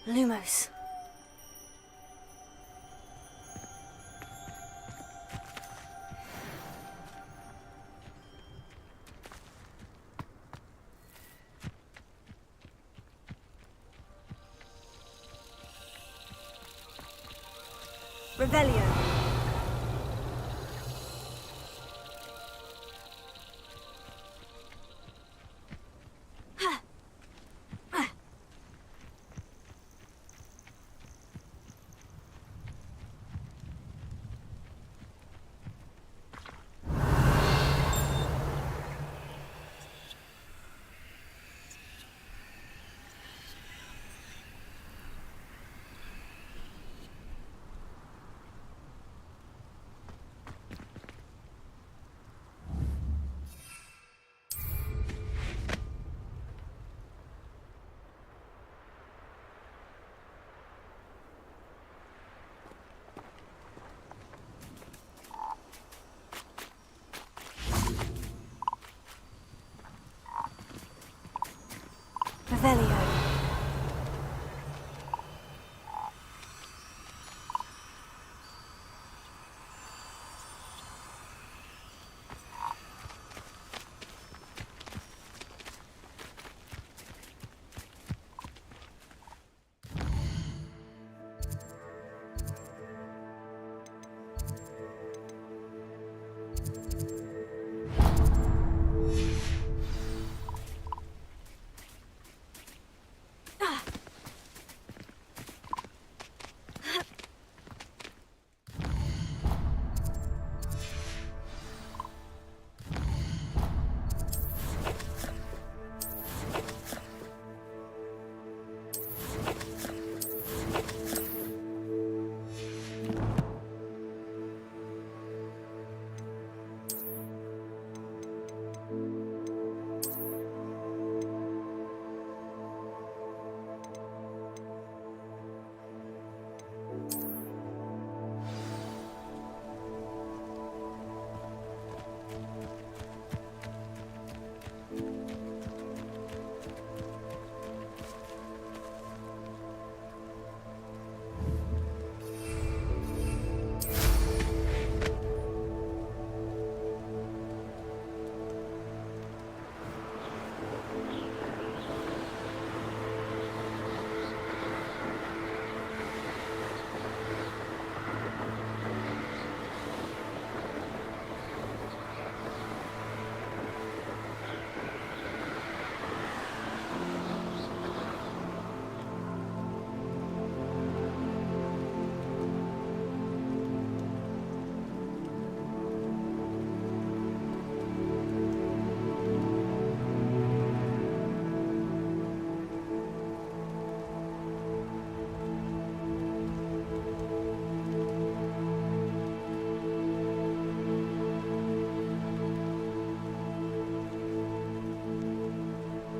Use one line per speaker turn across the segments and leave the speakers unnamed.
Lumos. Revelio. Revelio.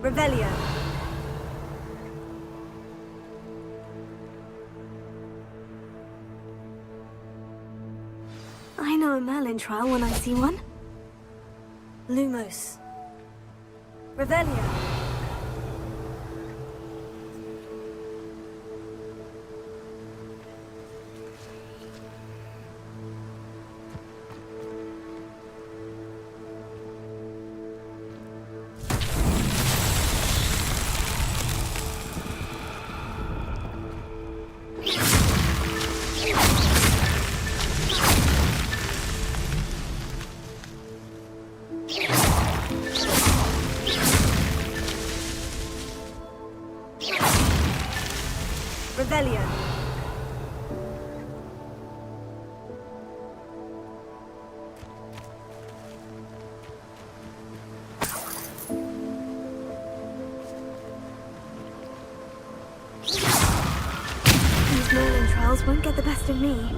Revelio. I know a Merlin trial when I see one. Lumos. Revelio. Revelio. These Merlin trials won't get the best of me.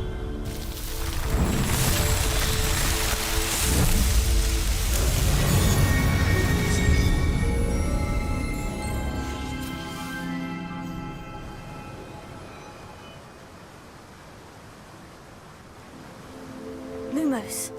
Lumos.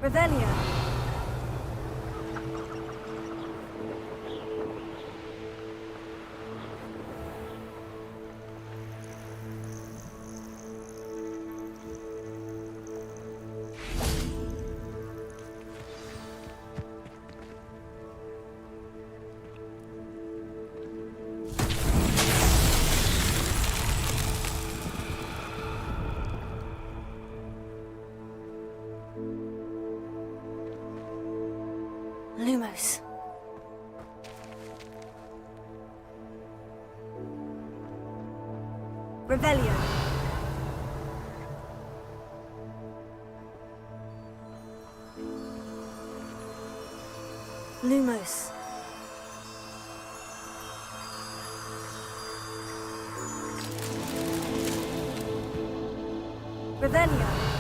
Revelio. Lumos. Revelio. Lumos. Revelio.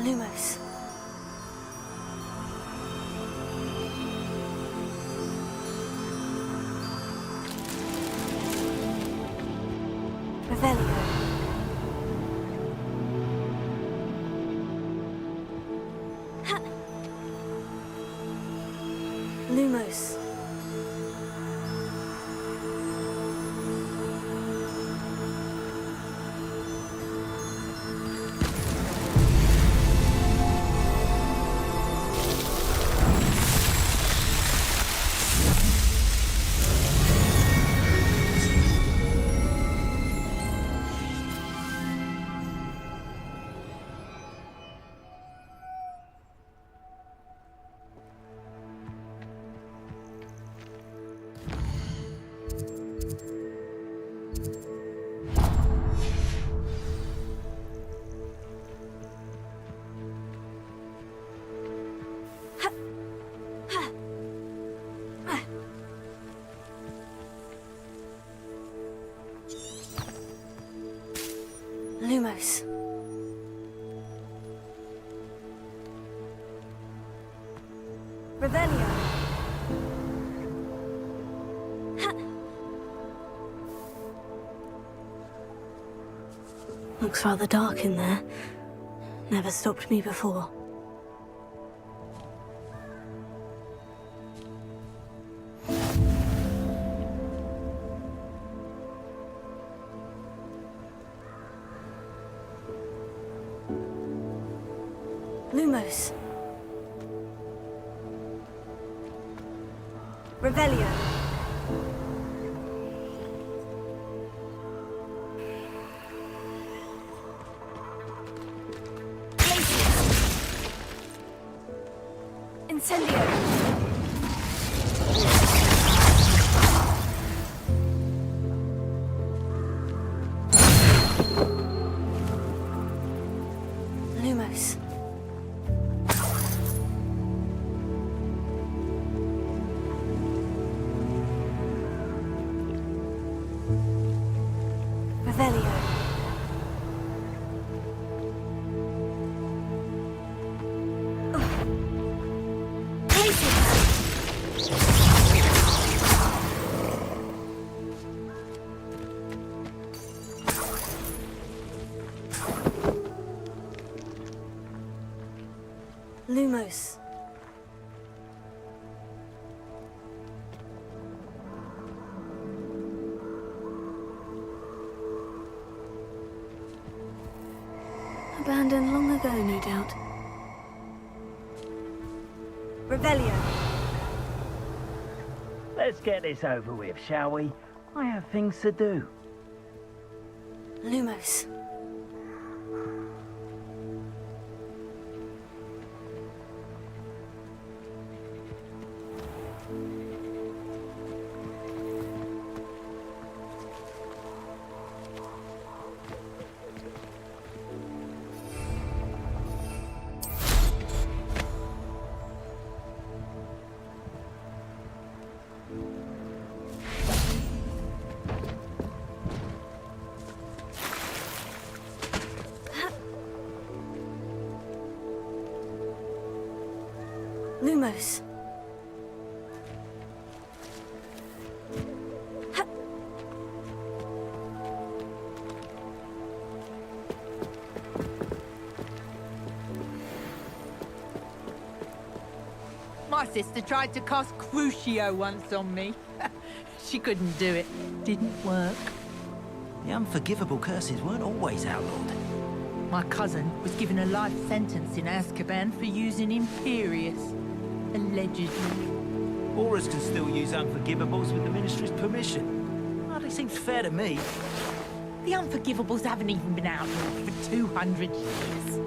Lumos. Revelio. Ha. Lumos. Lumos. Revelio. Ha. Looks rather dark in there. Never stopped me before. Lumos. Revelio. Incendio. Lumos. Revelio. Lumos. Abandoned long ago, no doubt. Revelio.
Let's get this over with, shall we? I have things to do.
Lumos. Lumos.
My sister tried to cast Crucio once on me. She couldn't do it. Didn't work.
The unforgivable curses weren't always outlawed.
My cousin was given a life sentence in Azkaban for using Imperius. Allegedly.
Aurors can still use unforgivables with the Ministry's permission. Hardly seems fair to me.
The Unforgivables haven't even been outlawed for 200 years.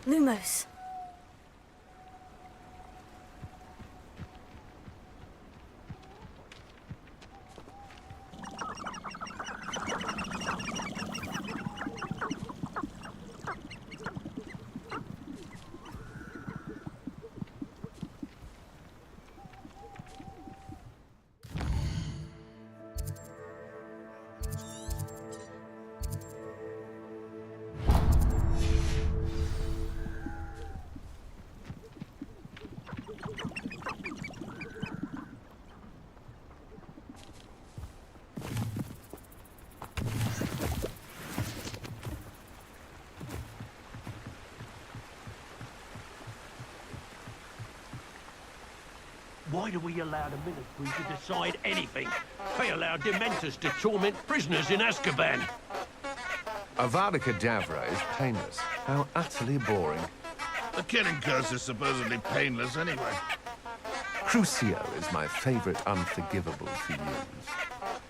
Lumos.
Why do we allow the military to decide anything? They allow dementors to torment prisoners in Azkaban.
Avada Kedavra is painless. How utterly boring.
The killing curse is supposedly painless anyway.
Crucio is my favorite unforgivable to use.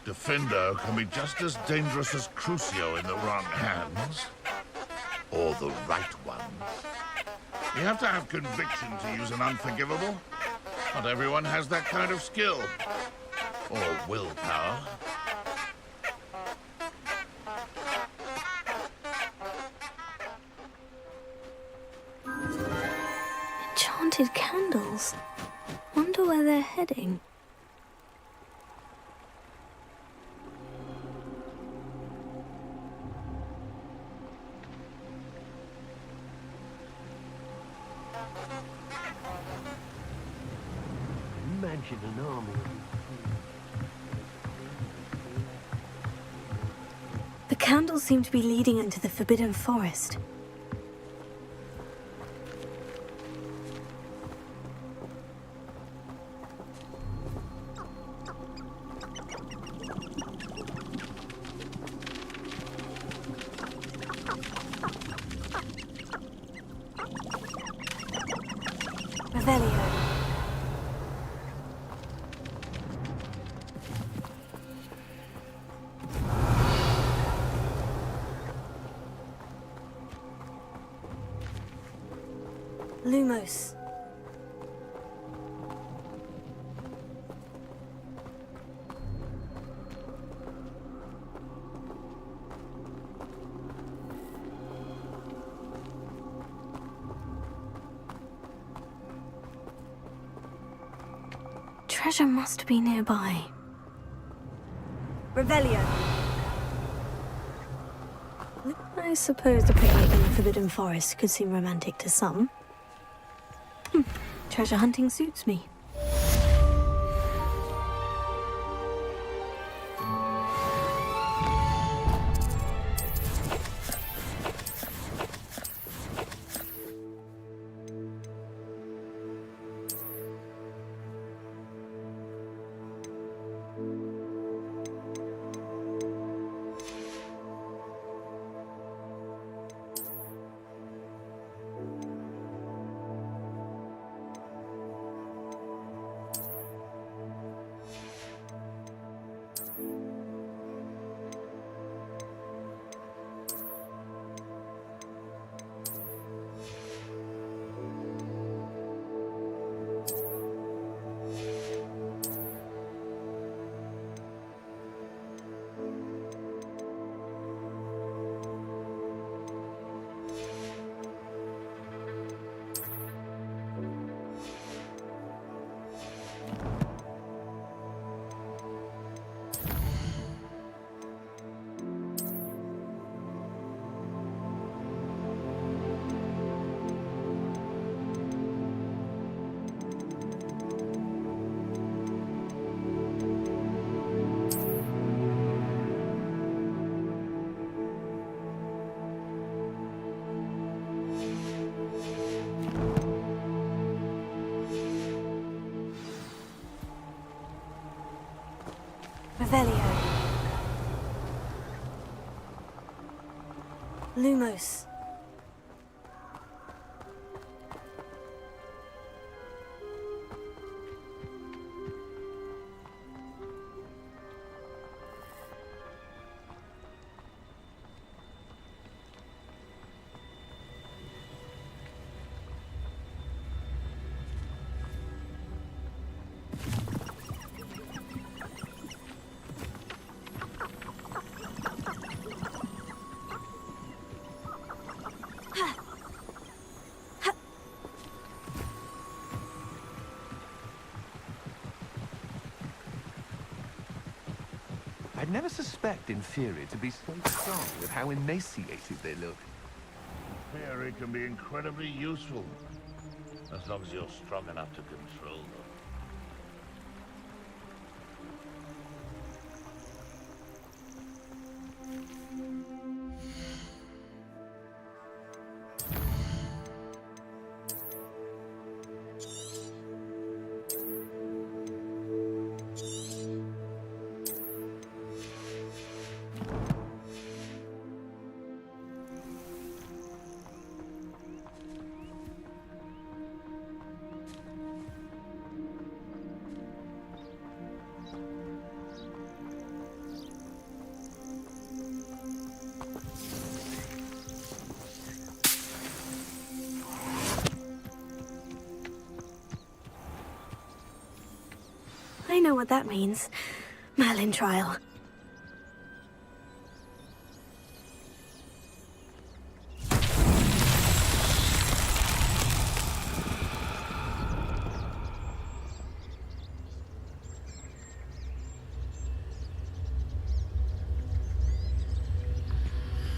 Defender can be just as dangerous as Crucio in the wrong hands. Or the right one. You have to have conviction to use an unforgivable. Not everyone has that kind of skill. Or willpower.
Enchanted candles. Wonder where they're heading.
Imagine an army of
The candles seem to be leading into the Forbidden Forest. Revelio. Lumos. Treasure must be nearby. Revelio. I suppose the picnic in the Forbidden Forest could seem romantic to some. Treasure hunting suits me. Revelio. Lumos.
I'd never suspect inferior to be so strong with how emaciated they look.
Theory can be incredibly useful. As long as you're strong enough to control them.
I know what that means. Merlin trial.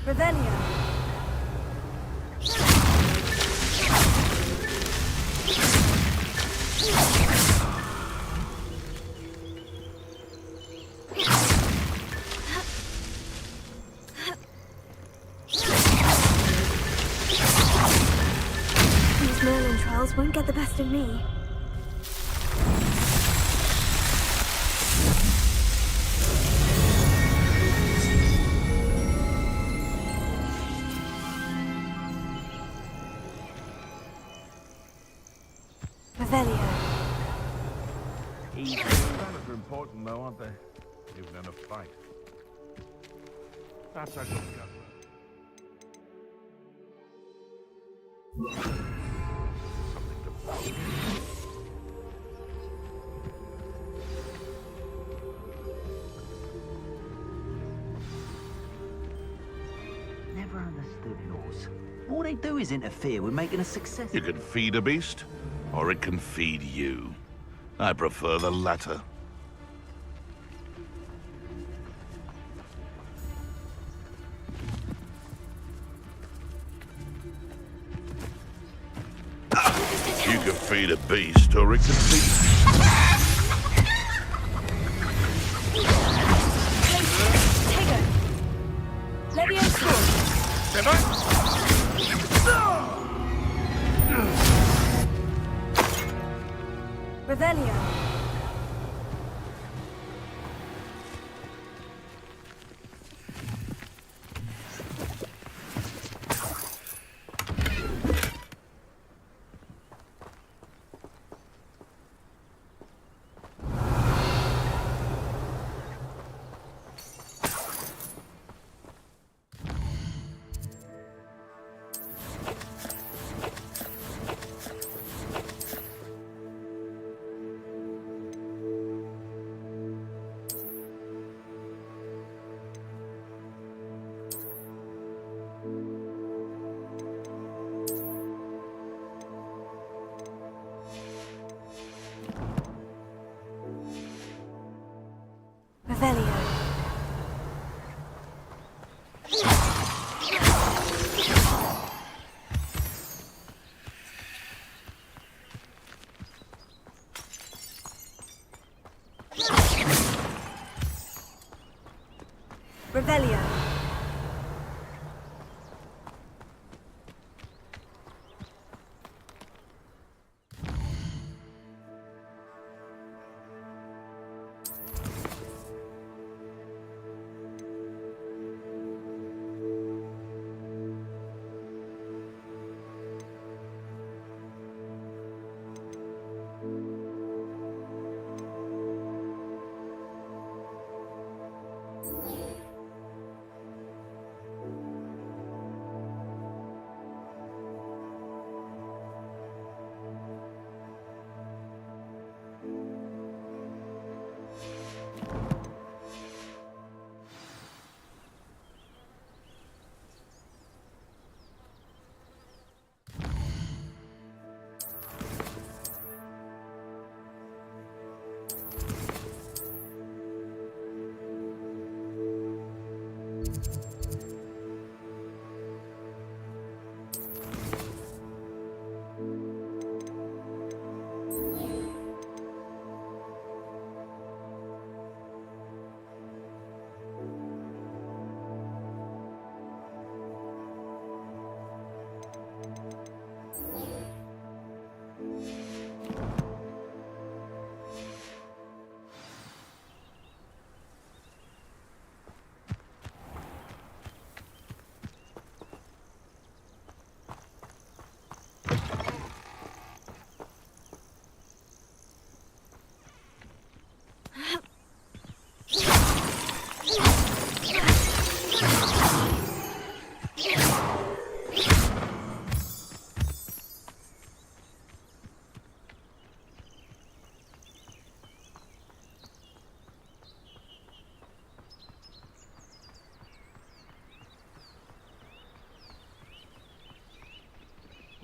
Revelio. These Merlin trials won't get the best of me. Revelio.
Manners are important, though, aren't they? Even in a fight. That's a good gun. Something to...
Never understood laws. All they do is interfere with making a success.
You can feed a beast, or it can feed you. I prefer the latter. You can feed a beast, or it can feed...
Tego. Levioso. Revelio. Revelio. Revelio.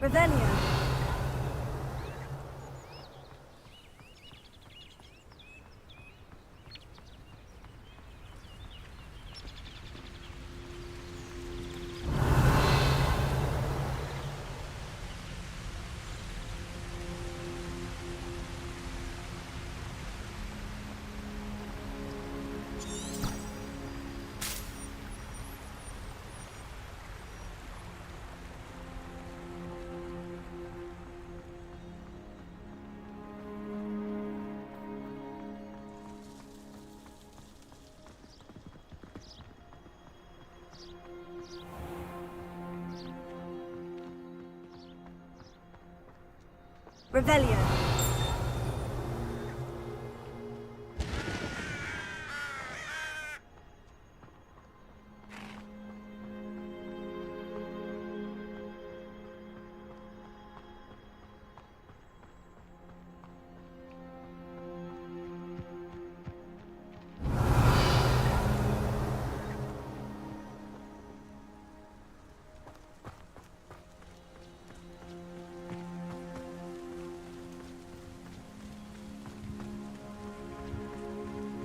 Revelio. Revelio.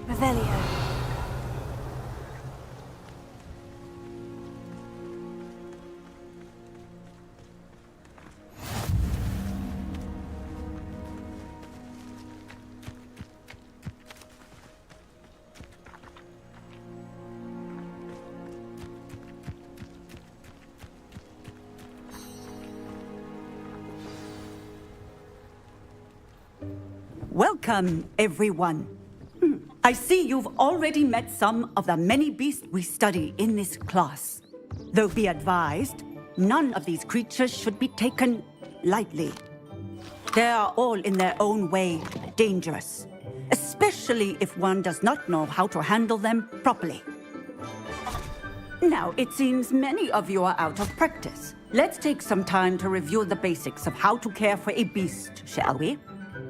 Revelio.
Welcome, everyone. I see you've already met some of the many beasts we study in this class. Though be advised, none of these creatures should be taken lightly. They are all in their own way dangerous, especially if one does not know how to handle them properly. Now, it seems many of you are out of practice. Let's take some time to review the basics of how to care for a beast, shall we?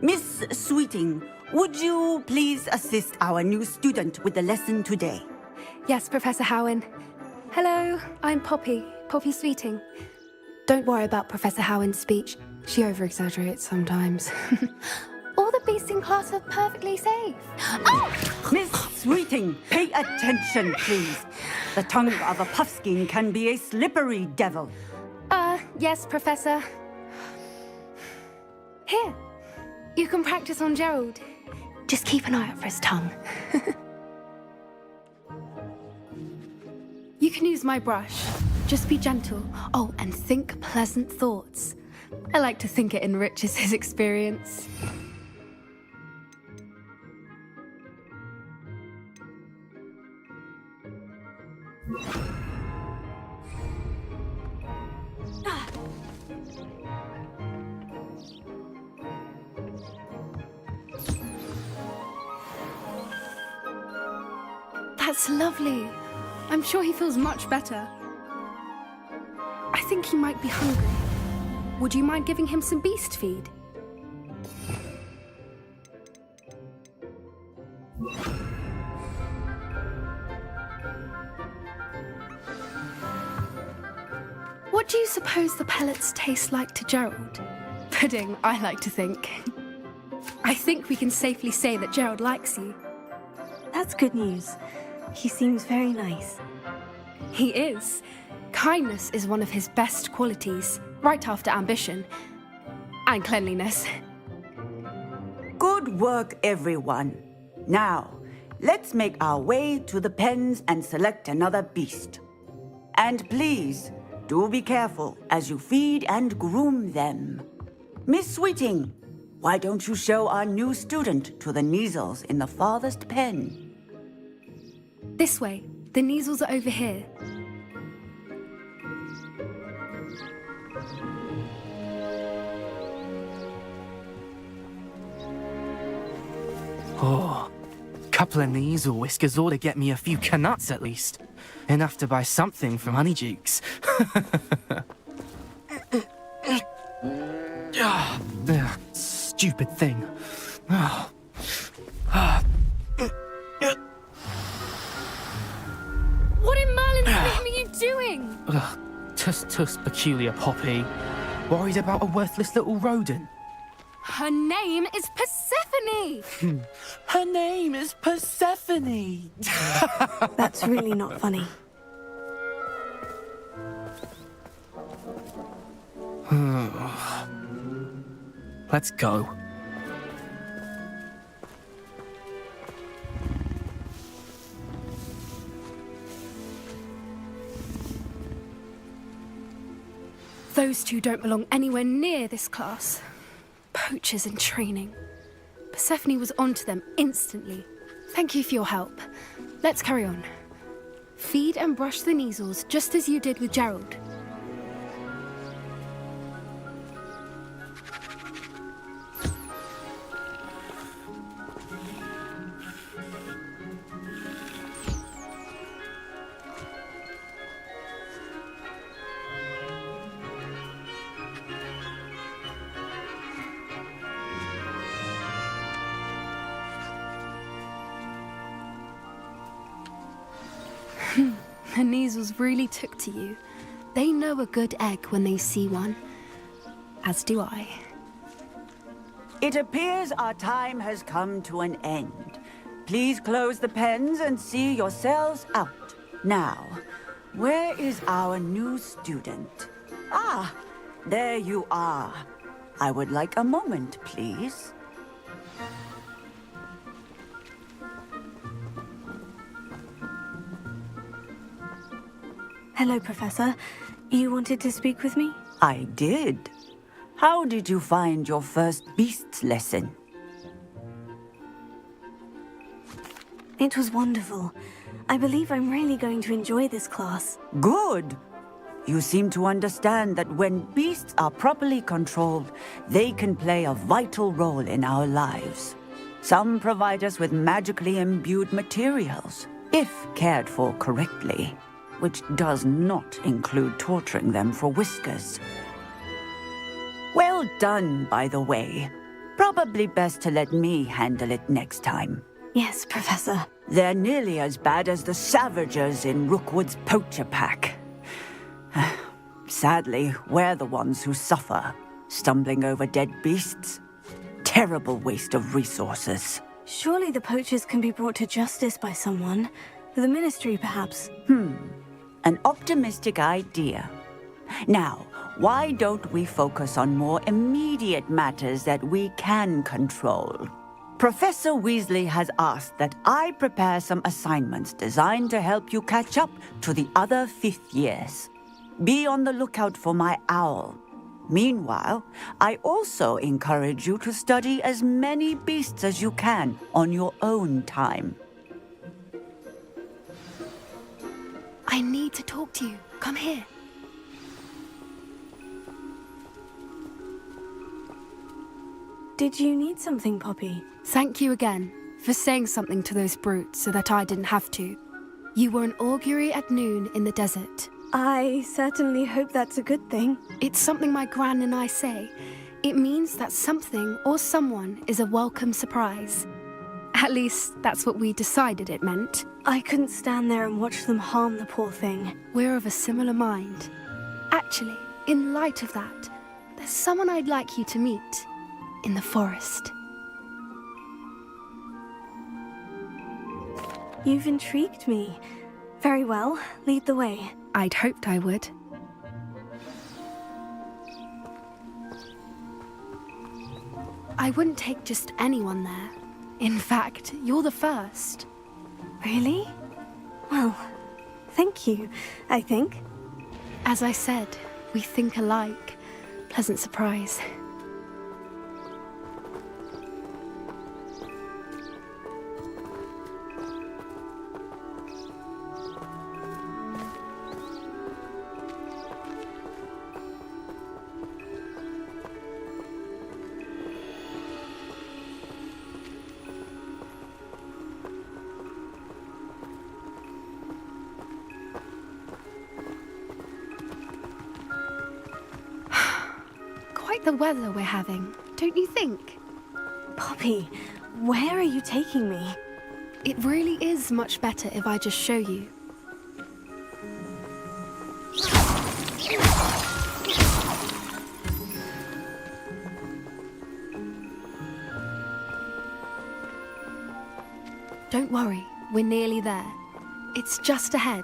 Miss Sweeting, would you please assist our new student with the lesson today?
Yes, Professor Howen. Hello, I'm Poppy Sweeting. Don't worry about Professor Howen's speech. She over-exaggerates sometimes. All the beasts in class are perfectly safe. Oh!
Miss Sweeting, pay attention, please. The tongue of a puffskein can be a slippery devil.
Yes, Professor. Here, you can practice on Gerald. Just keep an eye out for his tongue. You can use my brush. Just be gentle. Oh, and think pleasant thoughts. I like to think it enriches his experience. That's lovely. I'm sure he feels much better. I think he might be hungry. Would you mind giving him some beast feed? What do you suppose the pellets taste like to Gerald? Pudding, I like to think. I think we can safely say that Gerald likes you.
That's good news. He seems very nice.
He is. Kindness is one of his best qualities, right after ambition. And cleanliness.
Good work, everyone. Now, let's make our way to the pens and select another beast. And please, do be careful as you feed and groom them. Miss Sweeting, why don't you show our new student to the Neasels in the farthest pen?
This way. The Neasels are over here.
Oh, couple of Neasel whiskers ought to get me a few canuts at least. Enough to buy something from Honeydukes. Stupid thing.
What in Merlin's name are you doing?
Tuss peculiar, Poppy. Worried about a worthless little rodent?
Her name is Persephone!
Her name is Persephone!
That's really not funny.
Let's go.
Those two don't belong anywhere near this class. Poachers in training. Persephone was onto them instantly. Thank you for your help. Let's carry on. Feed and brush the Kneazles just as you did with Gerald. The Kneazles really took to you. They know a good egg when they see one. As do I.
It appears our time has come to an end. Please close the pens and see yourselves out. Now, where is our new student? Ah, there you are. I would like a moment, please.
Hello, Professor. You wanted to speak with me?
I did. How did you find your first beasts lesson?
It was wonderful. I believe I'm really going to enjoy this class.
Good. You seem to understand that when beasts are properly controlled, they can play a vital role in our lives. Some provide us with magically imbued materials, if cared for correctly, which does not include torturing them for whiskers. Well done, by the way. Probably best to let me handle it next time.
Yes, Professor.
They're nearly as bad as the Savagers in Rookwood's poacher pack. Sadly, we're the ones who suffer, stumbling over dead beasts. Terrible waste of resources.
Surely the poachers can be brought to justice by someone. The Ministry, perhaps.
An optimistic idea. Now, why don't we focus on more immediate matters that we can control? Professor Weasley has asked that I prepare some assignments designed to help you catch up to the other 5th years. Be on the lookout for my owl. Meanwhile, I also encourage you to study as many beasts as you can on your own time.
I need to talk to you. Come here.
Did you need something, Poppy?
Thank you again for saying something to those brutes so that I didn't have to. You were an augury at noon in the desert.
I certainly hope that's a good thing.
It's something my gran and I say. It means that something or someone is a welcome surprise. At least, that's what we decided it meant.
I couldn't stand there and watch them harm the poor thing.
We're of a similar mind. Actually, in light of that, there's someone I'd like you to meet. In the forest.
You've intrigued me. Very well, lead the way.
I'd hoped I would. I wouldn't take just anyone there. In fact, you're the first.
Really? Well, thank you, I think.
As I said, we think alike. Pleasant surprise. Quite the weather we're having, don't you think?
Poppy, where are you taking me?
It really is much better if I just show you. Don't worry, we're nearly there. It's just ahead.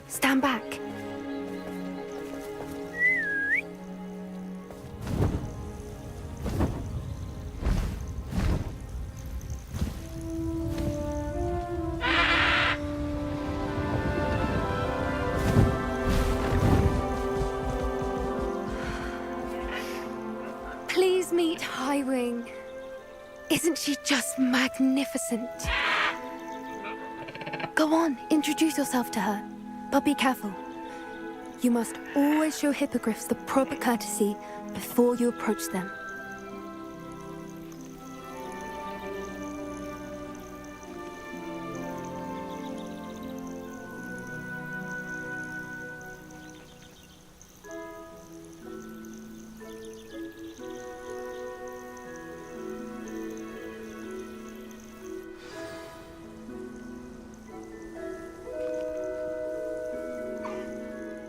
Stand back. Please meet Highwing. Isn't she just magnificent? Go on, introduce yourself to her. But be careful. You must always show hippogriffs the proper courtesy before you approach them.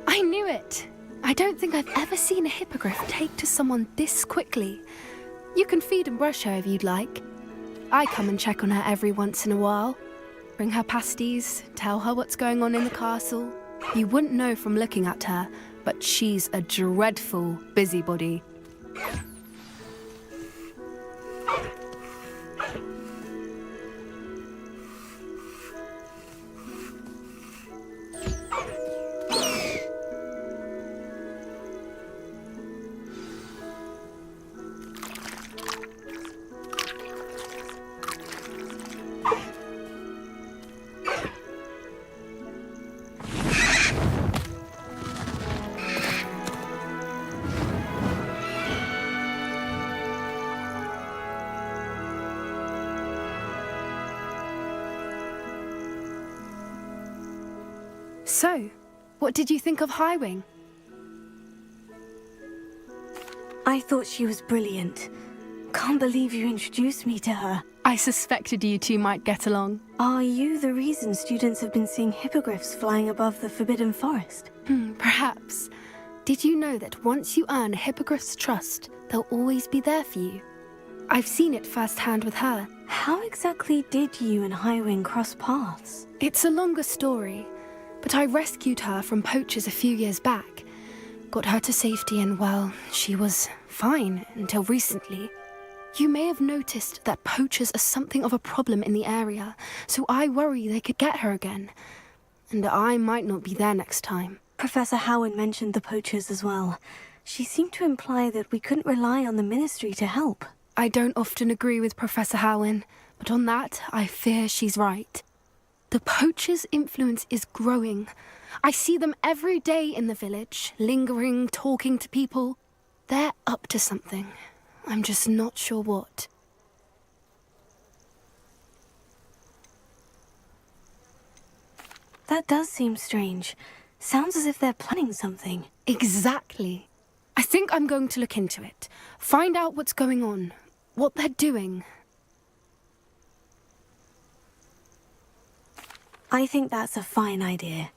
I knew it! I don't think I've ever seen a hippogriff take to someone this quickly. You can feed and brush her if you'd like. I come and check on her every once in a while. Bring her pasties, tell her what's going on in the castle. You wouldn't know from looking at her, but she's a dreadful busybody. So, what did you think of Highwing?
I thought she was brilliant. Can't believe you introduced me to her.
I suspected you two might get along.
Are you the reason students have been seeing hippogriffs flying above the Forbidden Forest?
Perhaps. Did you know that once you earn a hippogriff's trust, they'll always be there for you? I've seen it firsthand with her.
How exactly did you and Highwing cross paths?
It's a longer story, but I rescued her from poachers a few years back. Got her to safety and, well, she was fine until recently. You may have noticed that poachers are something of a problem in the area, so I worry they could get her again. And I might not be there next time.
Professor Howard mentioned the poachers as well. She seemed to imply that we couldn't rely on the ministry to help.
I don't often agree with Professor Howard, but on that, I fear she's right. The poachers' influence is growing. I see them every day in the village, lingering, talking to people. They're up to something. I'm just not sure what.
That does seem strange. Sounds as if they're planning something.
Exactly. I think I'm going to look into it. Find out what's going on, what they're doing.
I think that's a fine idea.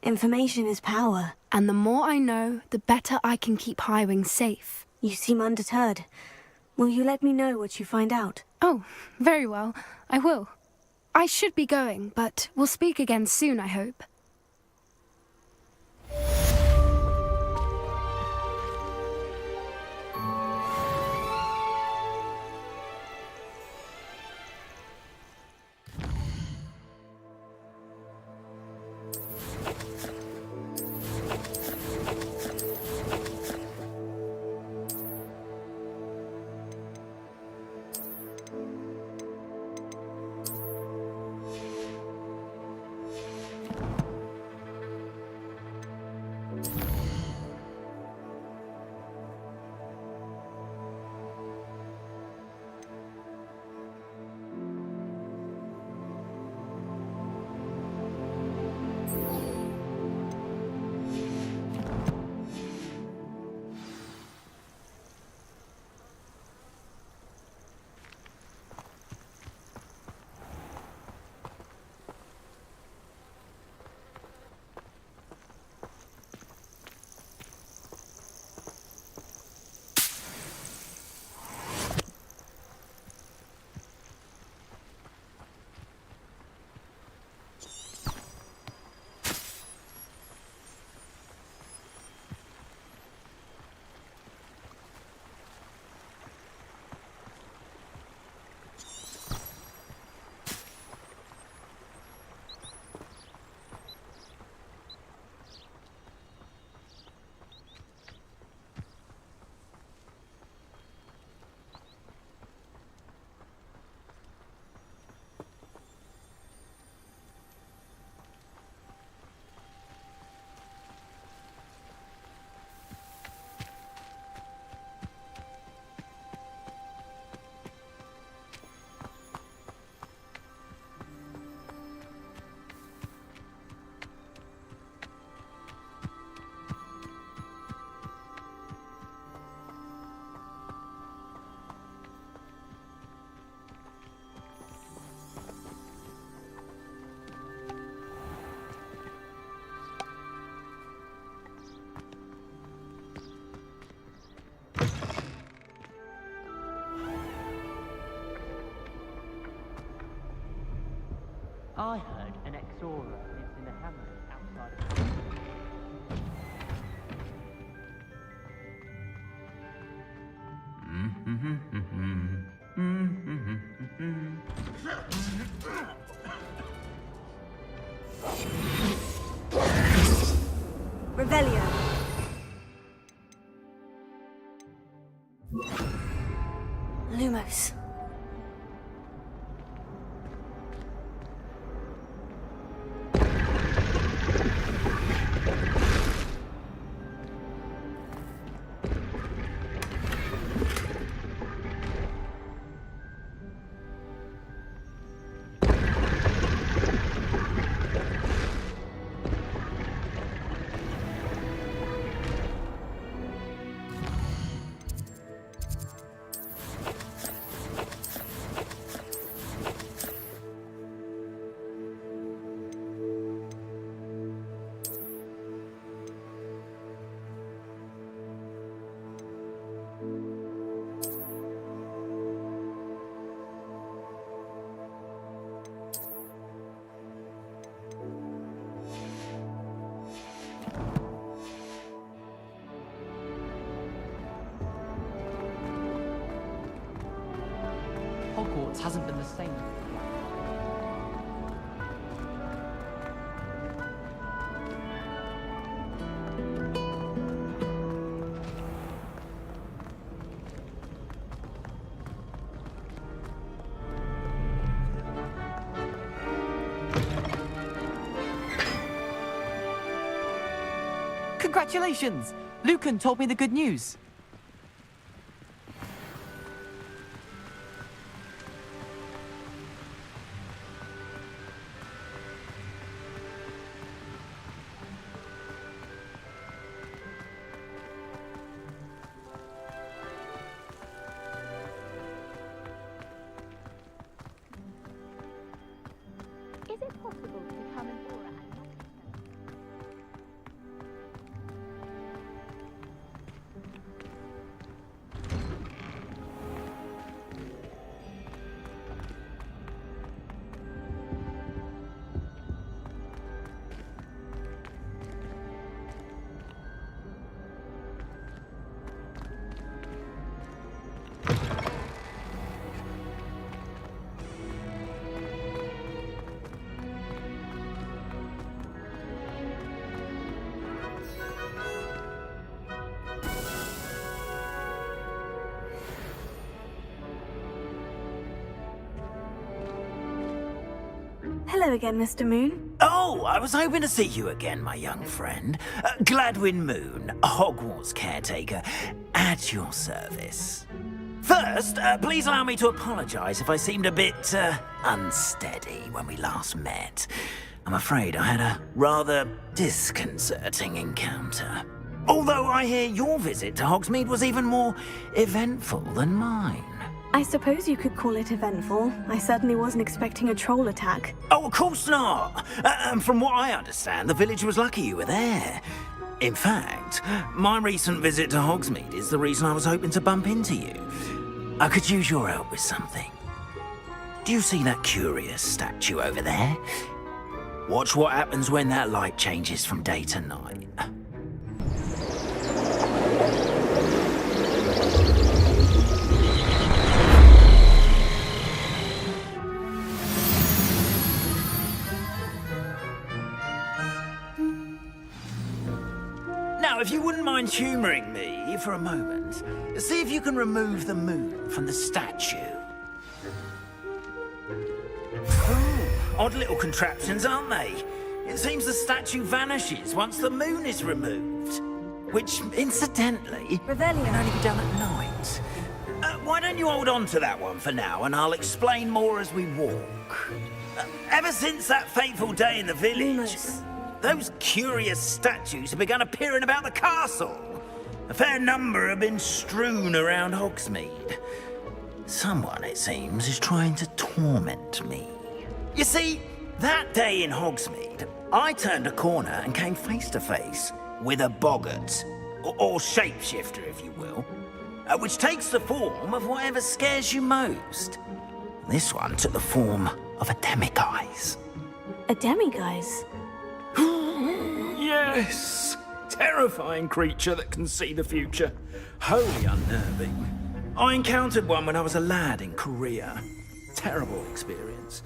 Information is power.
And the more I know, the better I can keep Highwing safe.
You seem undeterred. Will you let me know what you find out?
Oh, very well. I will. I should be going, but we'll speak again soon, I hope.
Revelio. Lumos.
Hogwarts hasn't been the same. Congratulations! Lucan told me the good news.
Is it possible to become an aura and not
Hello again, Mr. Moon.
Oh, I was hoping to see you again, my young friend. Gladwin Moon, Hogwarts caretaker, at your service. First, please allow me to apologize if I seemed a bit, unsteady when we last met. I'm afraid I had a rather disconcerting encounter. Although I hear your visit to Hogsmeade was even more eventful than mine.
I suppose you could call it eventful. I certainly wasn't expecting a troll attack.
Oh, of course not. And from what I understand, the village was lucky you were there. In fact, my recent visit to Hogsmeade is the reason I was hoping to bump into you. I could use your help with something. Do you see that curious statue over there? Watch what happens when that light changes from day to night. Now, if you wouldn't mind humouring me for a moment, see if you can remove the moon from the statue. Oh, odd little contraptions, aren't they? It seems the statue vanishes once the moon is removed. Which, incidentally,
Revelio.
can only be done at night. Why don't you hold on to that one for now, and I'll explain more as we walk. Ever since that fateful day in the village...
Lumos.
Those curious statues have begun appearing about the castle. A fair number have been strewn around Hogsmeade. Someone, it seems, is trying to torment me. You see, that day in Hogsmeade, I turned a corner and came face to face with a boggart, or shapeshifter, if you will, which takes the form of whatever scares you most. This one took the form of a demiguise.
A demiguise?
Yes! Terrifying creature that can see the future. Wholly unnerving. I encountered one when I was a lad in Korea. Terrible experience.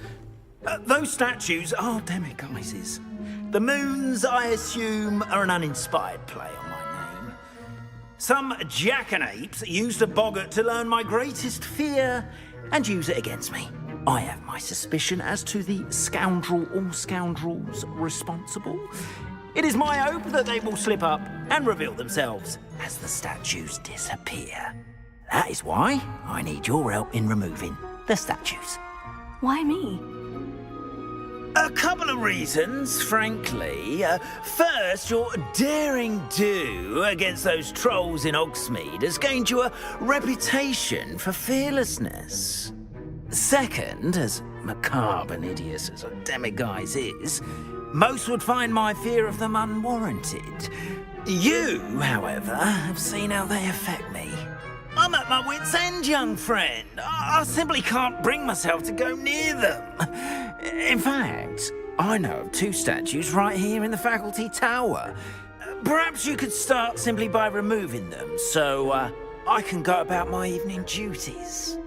Those statues are demiguises. The moons, I assume, are an uninspired play on my name. Some jackanapes used a boggart to learn my greatest fear and use it against me. I have my suspicion as to the scoundrel or scoundrels responsible. It is my hope that they will slip up and reveal themselves as the statues disappear. That is why I need your help in removing the statues.
Why me?
A couple of reasons, frankly. First, your daring do against those trolls in Hogsmeade has gained you a reputation for fearlessness. Second, as macabre and hideous as a demiguise is, most would find my fear of them unwarranted. You, however, have seen how they affect me. I'm at my wit's end, young friend. I simply can't bring myself to go near them. In fact, I know of 2 statues right here in the faculty tower. Perhaps you could start simply by removing them, so I can go about my evening duties.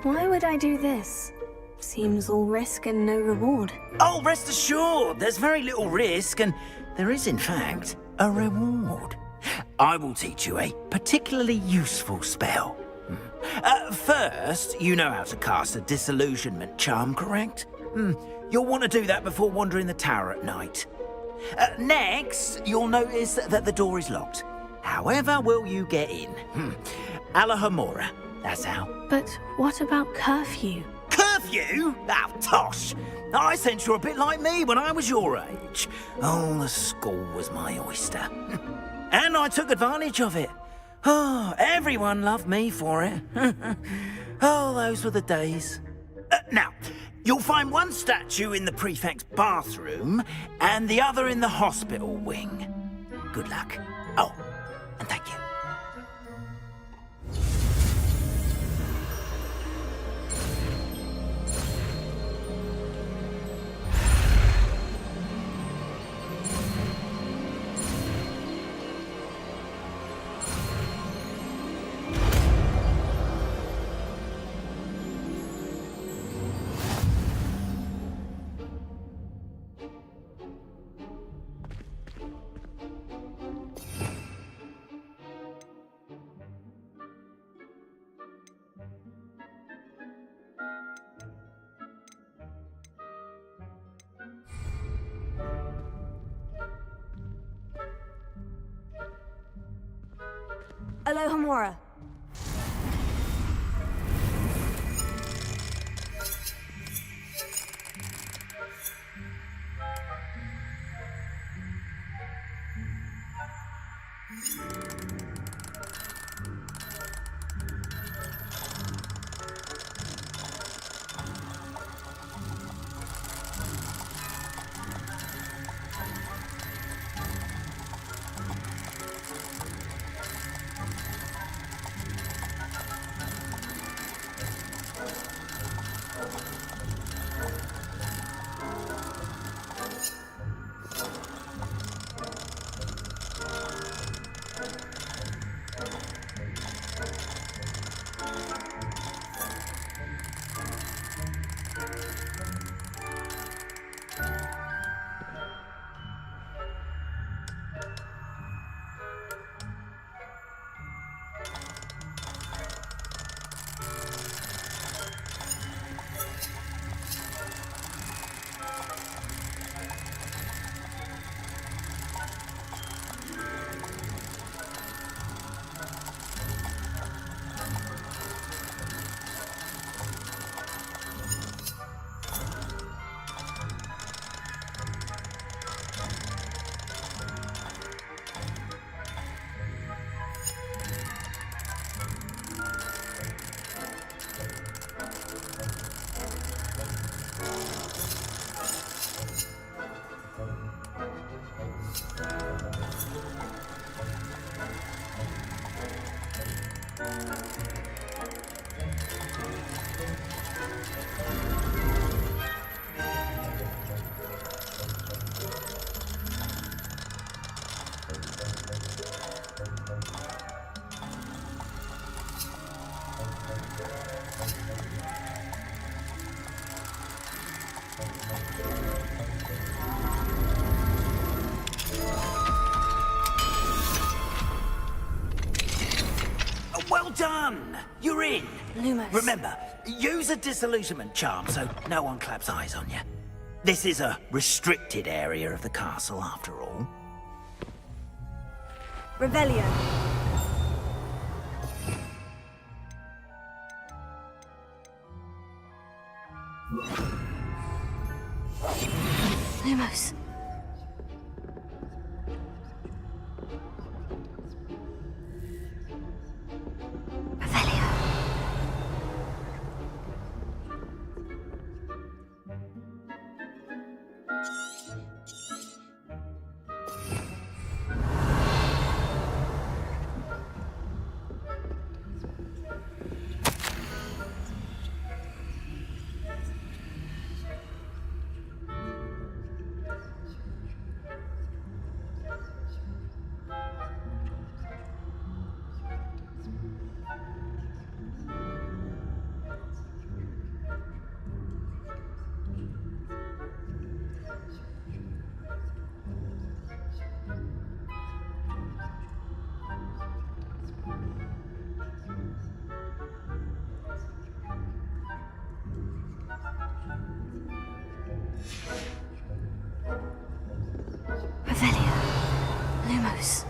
Why would I do this? Seems all risk and no reward.
Oh, rest assured, there's very little risk, and there is, in fact, a reward. I will teach you a particularly useful spell. First, you know how to cast a disillusionment charm, correct? You'll want to do that before wandering the tower at night. Next, you'll notice that the door is locked. However will you get in? Alahomora, that's how.
But what about curfew?
Curfew? Oh, tosh. I sense you're a bit like me when I was your age. Oh, the school was my oyster. And I took advantage of it. Oh, everyone loved me for it. Oh, those were the days. Now, you'll find one statue in the prefect's bathroom and the other in the hospital wing. Good luck. Oh, and thank you.
Alohomora.
Done! You're in!
Lumos.
Remember, use a disillusionment charm so no one claps eyes on you. This is a restricted area of the castle, after all.
Revelio. Lumos. Revelio. Revelio. Lumos.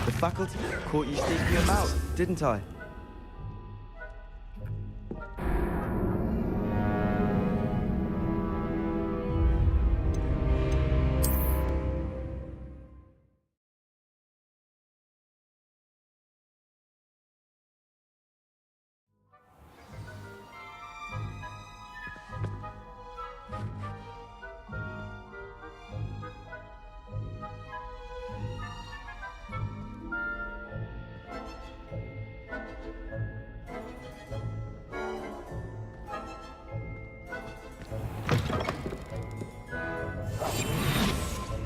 The faculty caught you sneaking about, didn't I?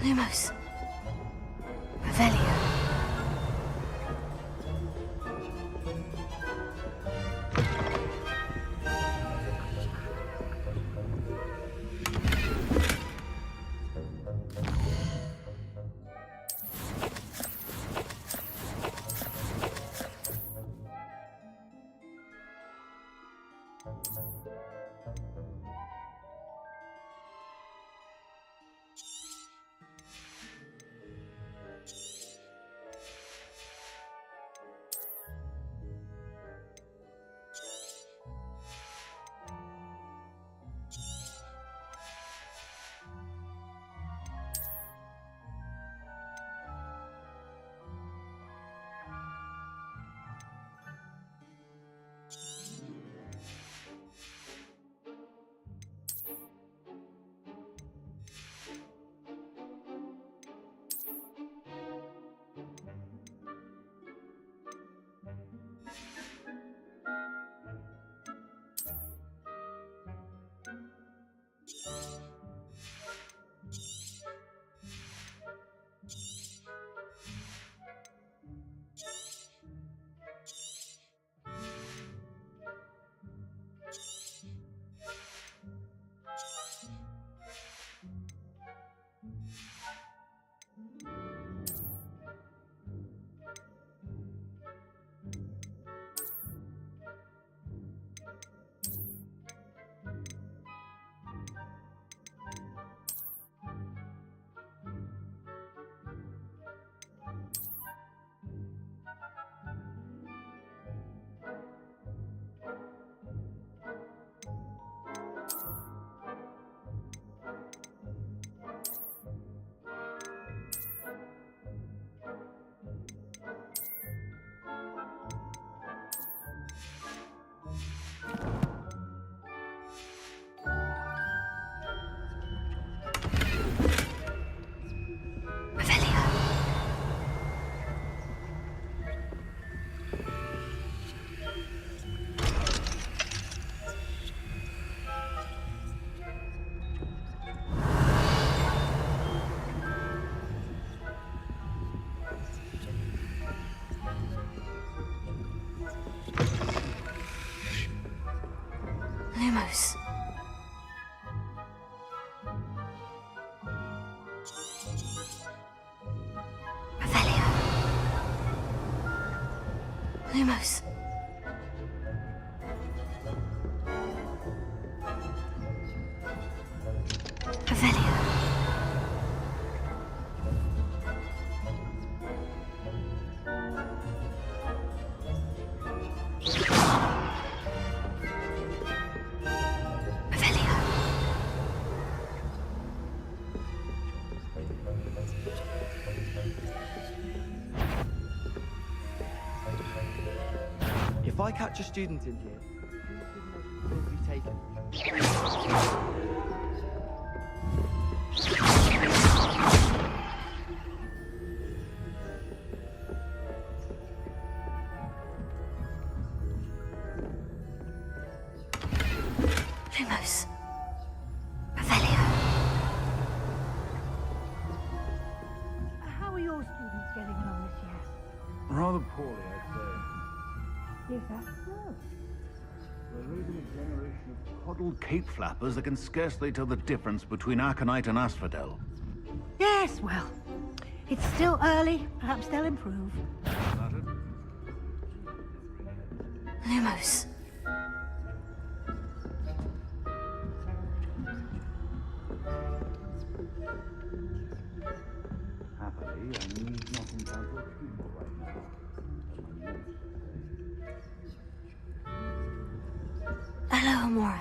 Lumos. Revelio. Lumos. Revelio.
If I catch a student in here, will be taken.
Lumos. Revelio.
How are your students getting along this year?
Rather poorly, I'd say.
Is that so?
We're raising a generation of coddled cape flappers that can scarcely tell the difference between aconite and asphodel.
Yes, well, it's still early. Perhaps they'll improve.
Flattered?
Lumos.
Happily, I need not encounter a pupil right now.
Hello, Amora.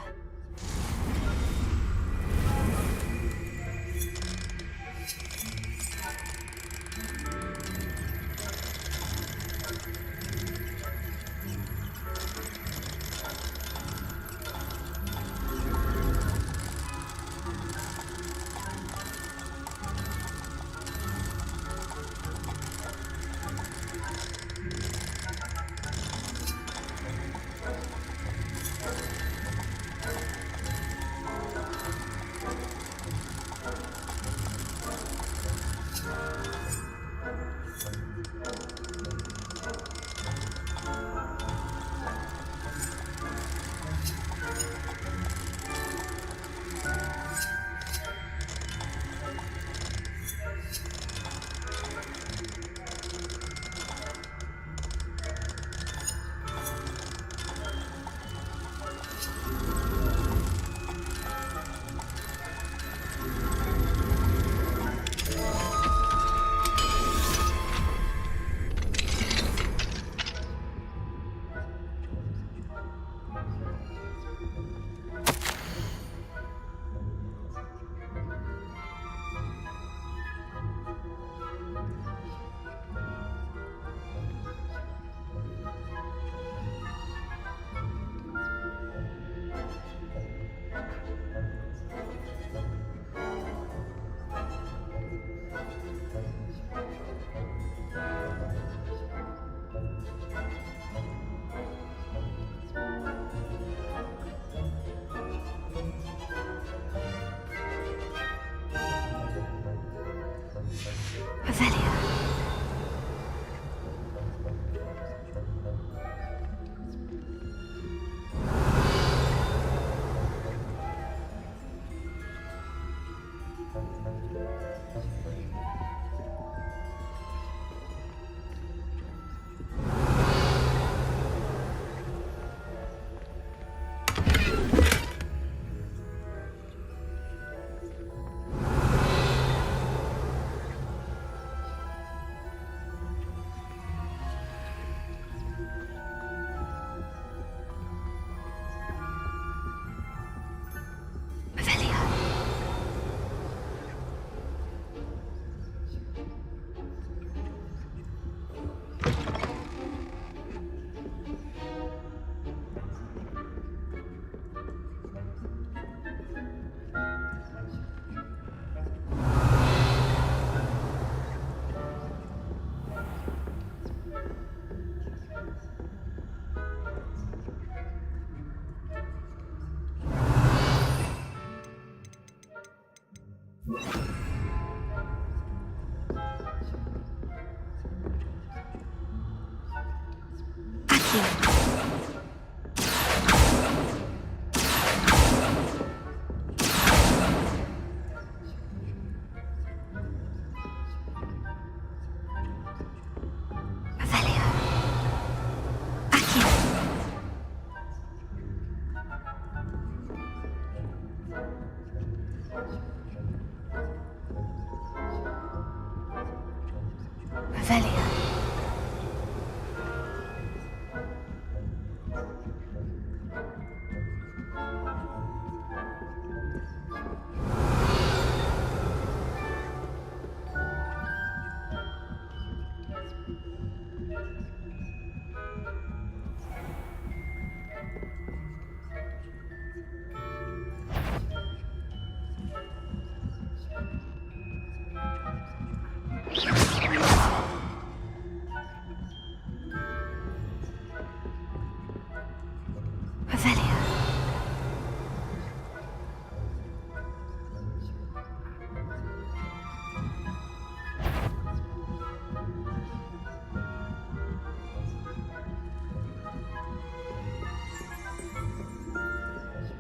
Revelio.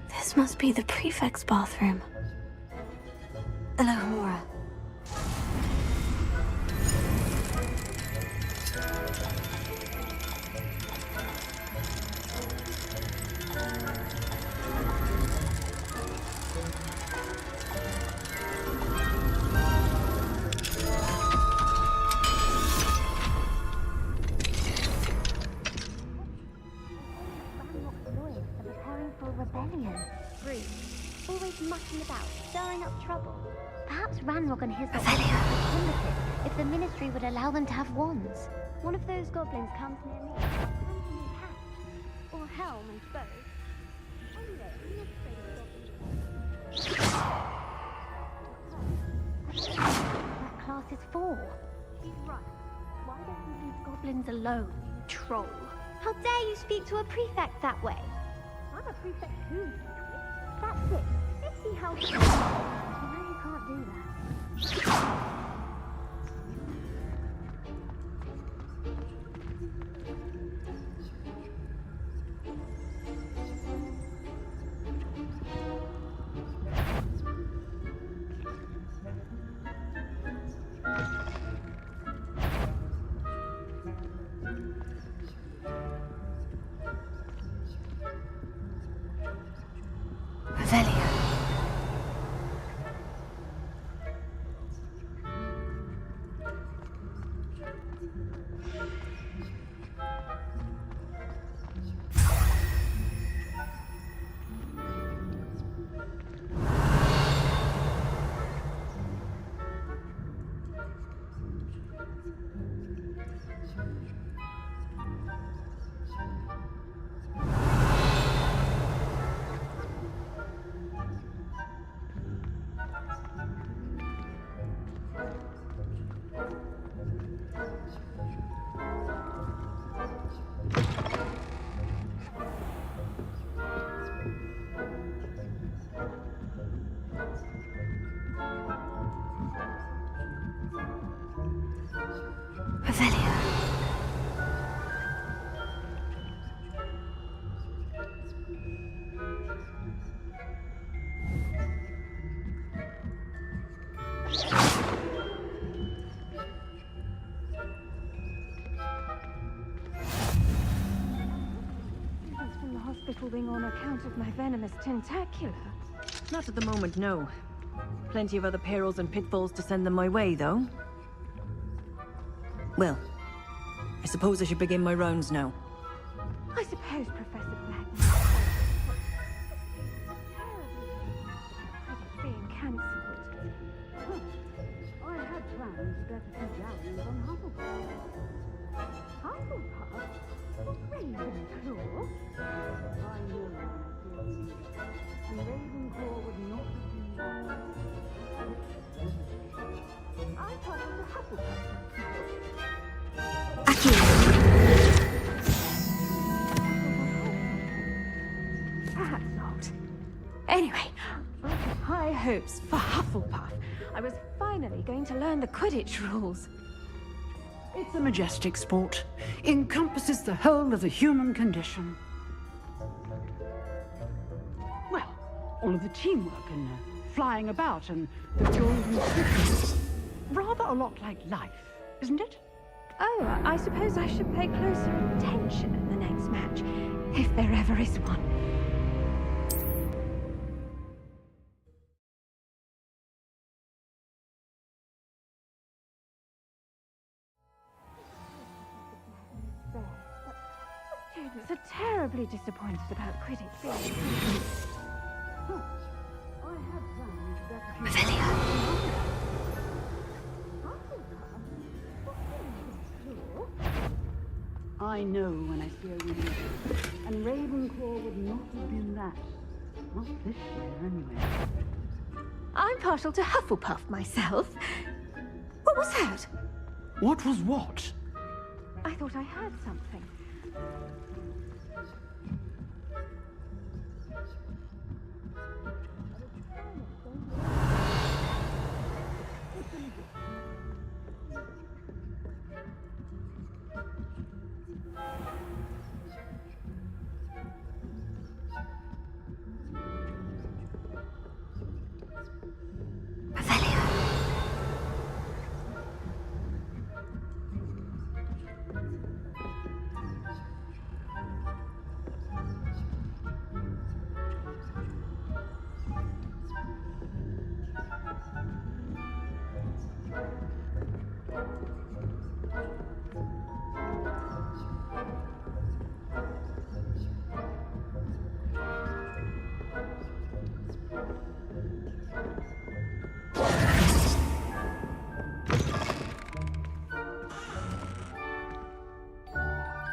This must be the prefect's bathroom. Alohomora.
Always mucking about, stirring up trouble. Perhaps Ranrock and his lot would be primitive if the Ministry would allow them to have wands. One of those goblins comes near me. Hands in his hat. Or helm, I suppose. Anyway, I'm not afraid of goblins. That class is 4. He's right. Why don't you leave goblins alone, you troll? How dare you speak to a prefect that way? I'm a prefect too. That's it. Let's see how... You know you can't do that.
Revelio.
From the hospital wing on account of my venomous tentacula.
Not at the moment, no. Plenty of other perils and pitfalls to send them my way, though. Well, I suppose I should begin my rounds now.
I suppose Professor Black being cancelled.
I had plans to get a few galleons on Hufflepuff. Hufflepuff? Ravenclaw? I know that. And Ravenclaw would not be... I thought it was a Hufflepuff.
Perhaps not. Anyway, I had high hopes for Hufflepuff. I was finally going to learn the Quidditch rules.
It's a majestic sport. Encompasses the whole of the human condition. Well, all of the teamwork and flying about and the golden slipper. Rather a lot like life, isn't it?
Oh, I suppose I should pay closer attention in the next match, if there ever is one.
are terribly disappointed about critics being... I know when I see a winner, and Ravenclaw would not have been that. Not this year, anyway.
I'm partial to Hufflepuff myself. What was that?
What was what?
I thought I heard something.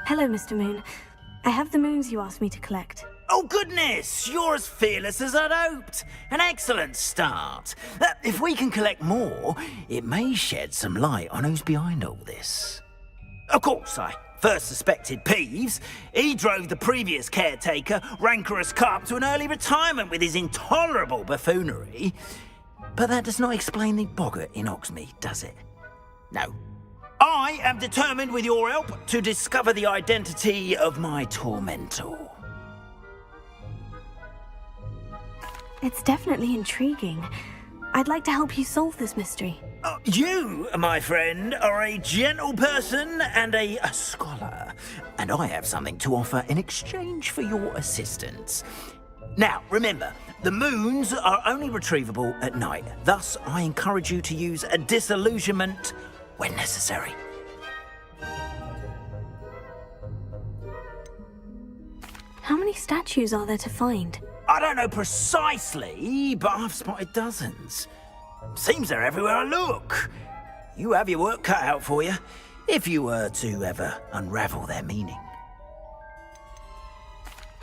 Hello, Mr. Moon. I have the moons you asked me to collect.
Oh, goodness! You're as fearless as I'd hoped. An excellent start. If we can collect more, it may shed some light on who's behind all this. Of course, I first suspected Peeves. He drove the previous caretaker, rancorous carp, to an early retirement with his intolerable buffoonery. But that does not explain the boggart in Hogsmeade, does it? No. I am determined, with your help, to discover the identity of my tormentor.
It's definitely intriguing. I'd like to help you solve this mystery.
You, my friend, are a gentle person and a scholar, and I have something to offer in exchange for your assistance. Now, remember, the moons are only retrievable at night. Thus, I encourage you to use a disillusionment when necessary.
How many statues are there to find?
I don't know precisely, but I've spotted dozens. Seems they're everywhere I look. You have your work cut out for you, if you were to ever unravel their meaning.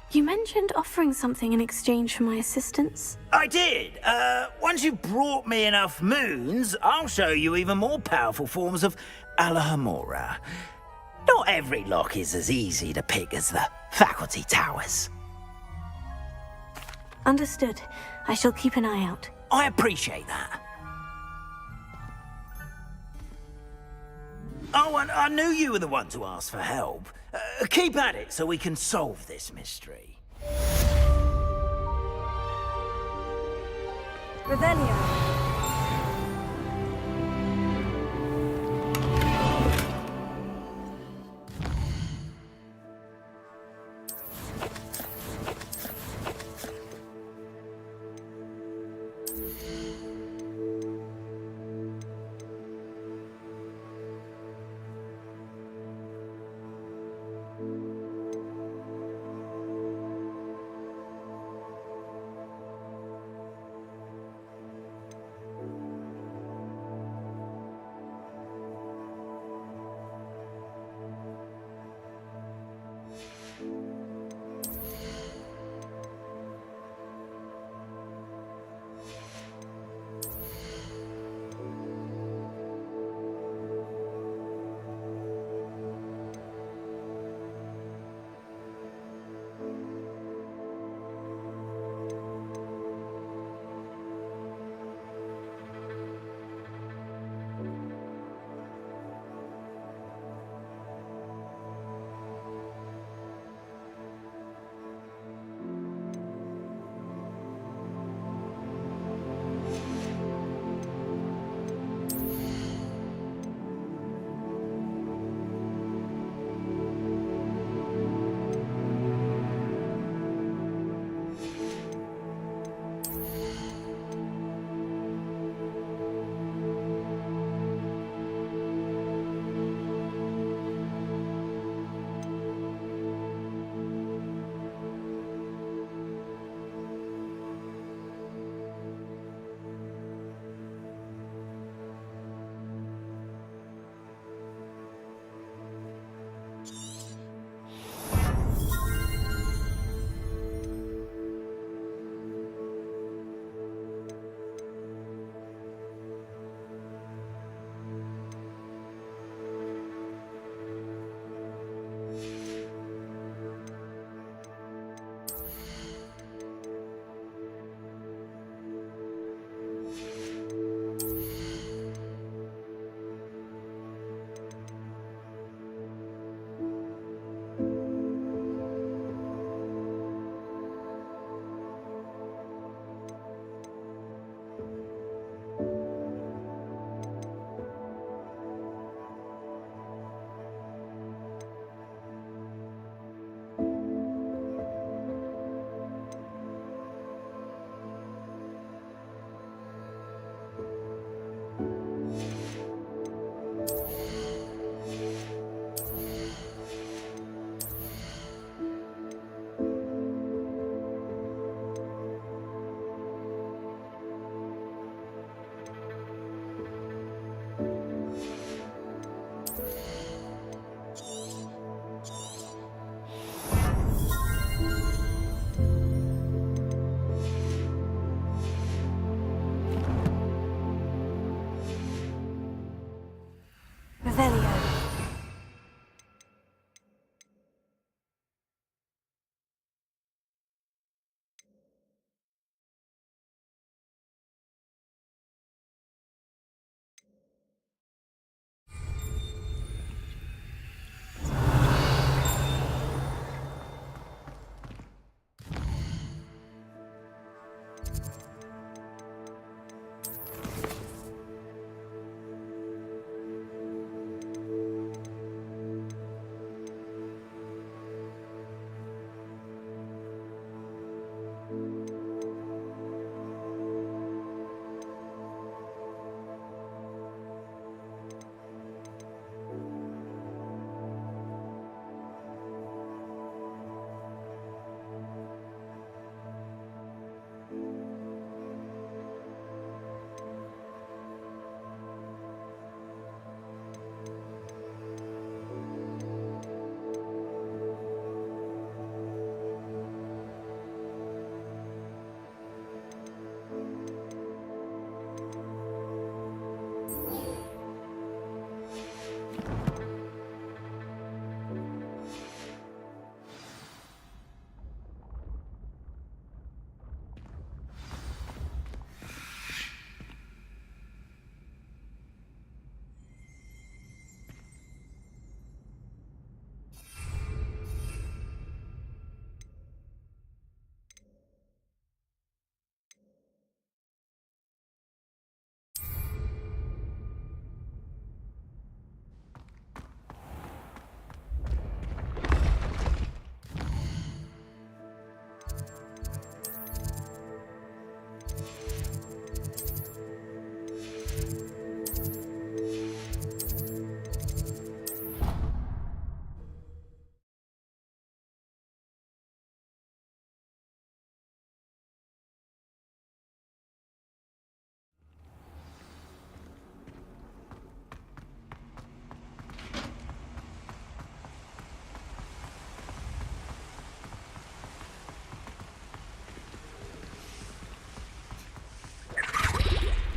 You mentioned offering something in exchange for my assistance.
I did. Once you've brought me enough moons, I'll show you even more powerful forms of Alohomora. Not every lock is as easy to pick as the faculty towers.
Understood. I shall keep an eye out.
I appreciate that. Oh, and I knew you were the one to ask for help. Keep at it so we can solve this mystery.
Revelio.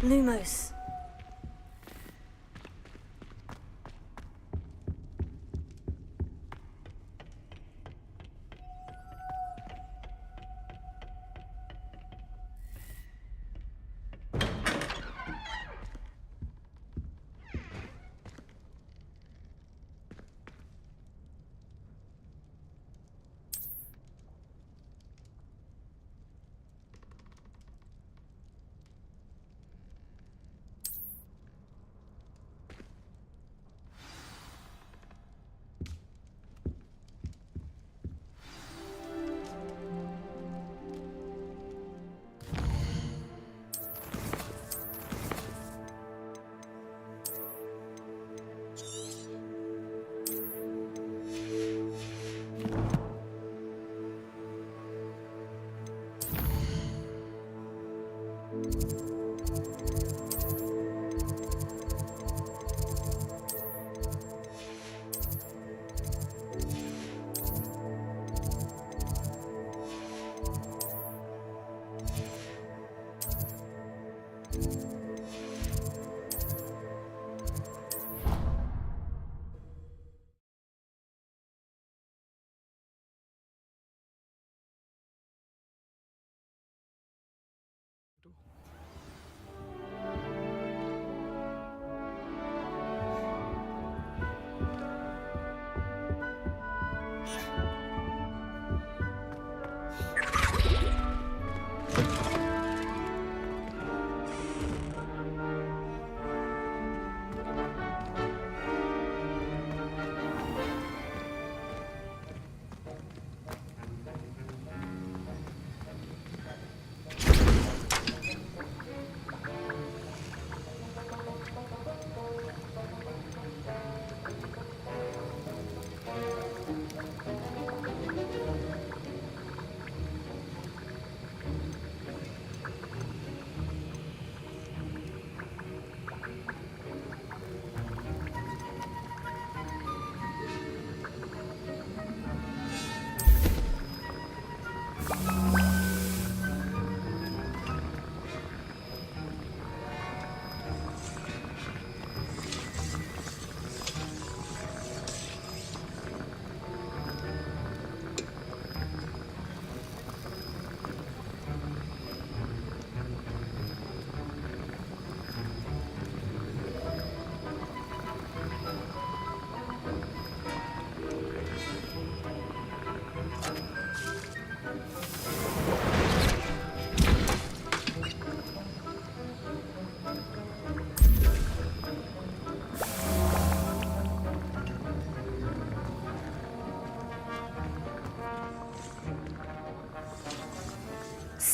Lumos.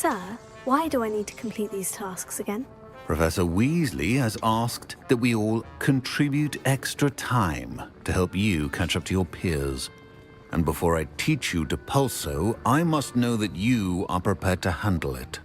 Sir, why do I need to complete these tasks again?
Professor Weasley has asked that we all contribute extra time to help you catch up to your peers. And before I teach you to pulso, I must know that you are prepared to handle it.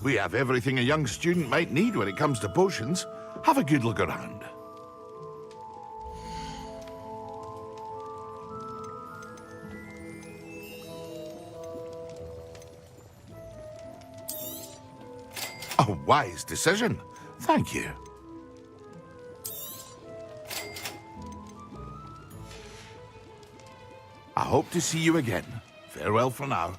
We have everything a young student might need when it comes to potions. Have a good look around. A wise decision. Thank you. I hope to see you again. Farewell for now.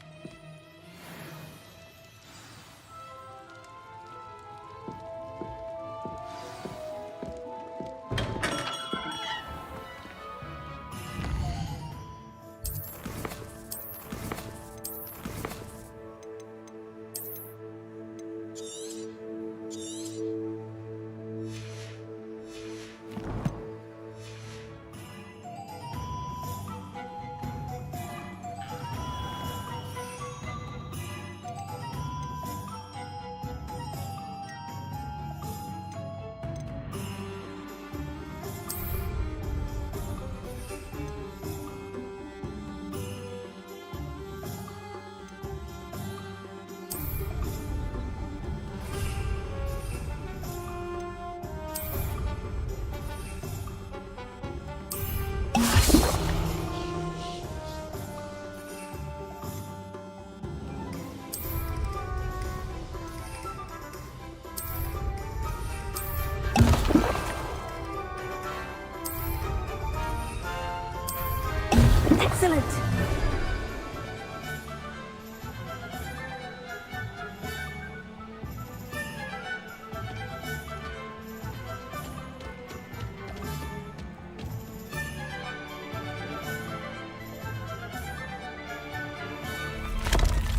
Excellent!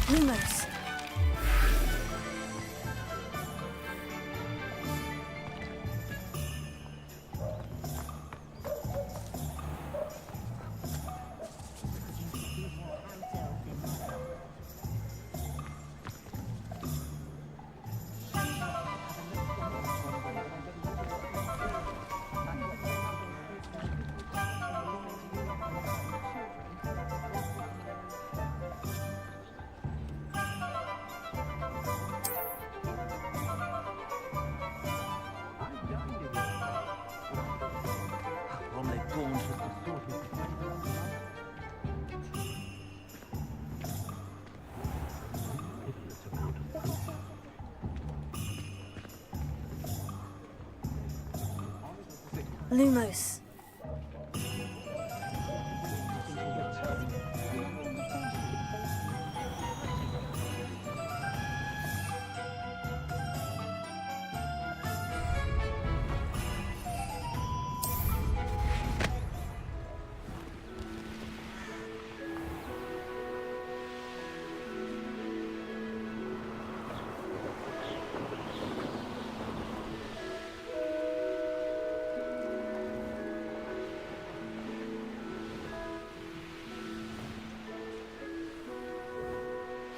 Lumos. Lumos.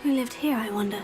Who lived here, I wonder?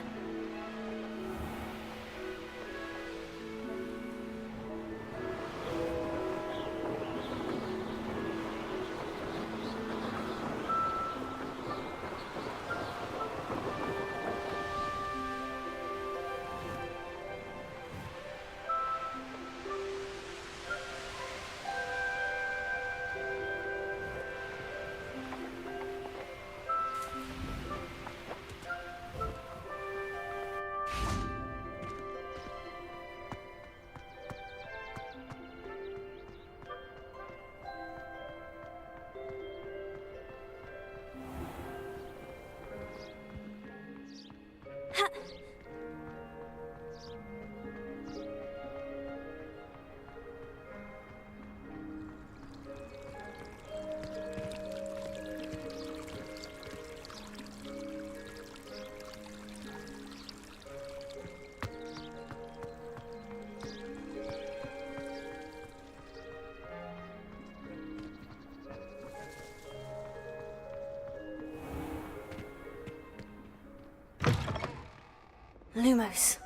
Lumos.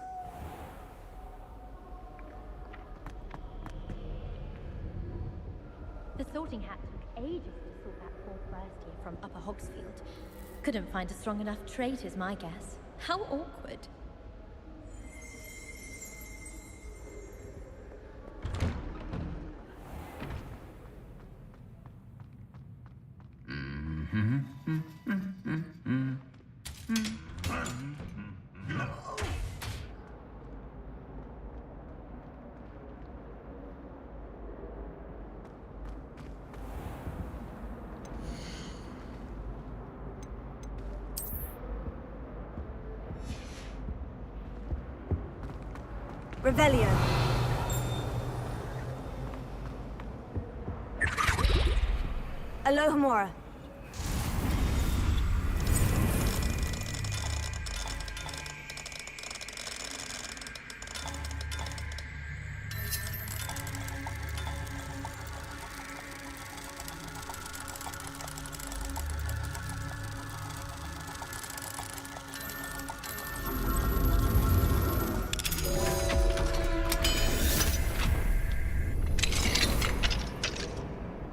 The sorting hat took ages to sort that poor first year from Upper Hogsfield. Couldn't find a strong enough trait, is my guess. How awkward.
Revelio. Alohomora.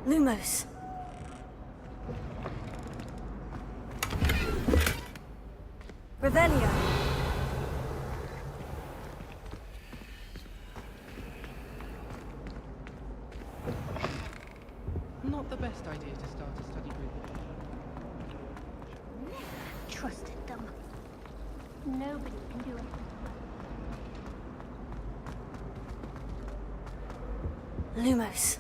Lumos. Revelio.
Not the best idea to start a study group.
Trusted them. Nobody can do it.
Lumos.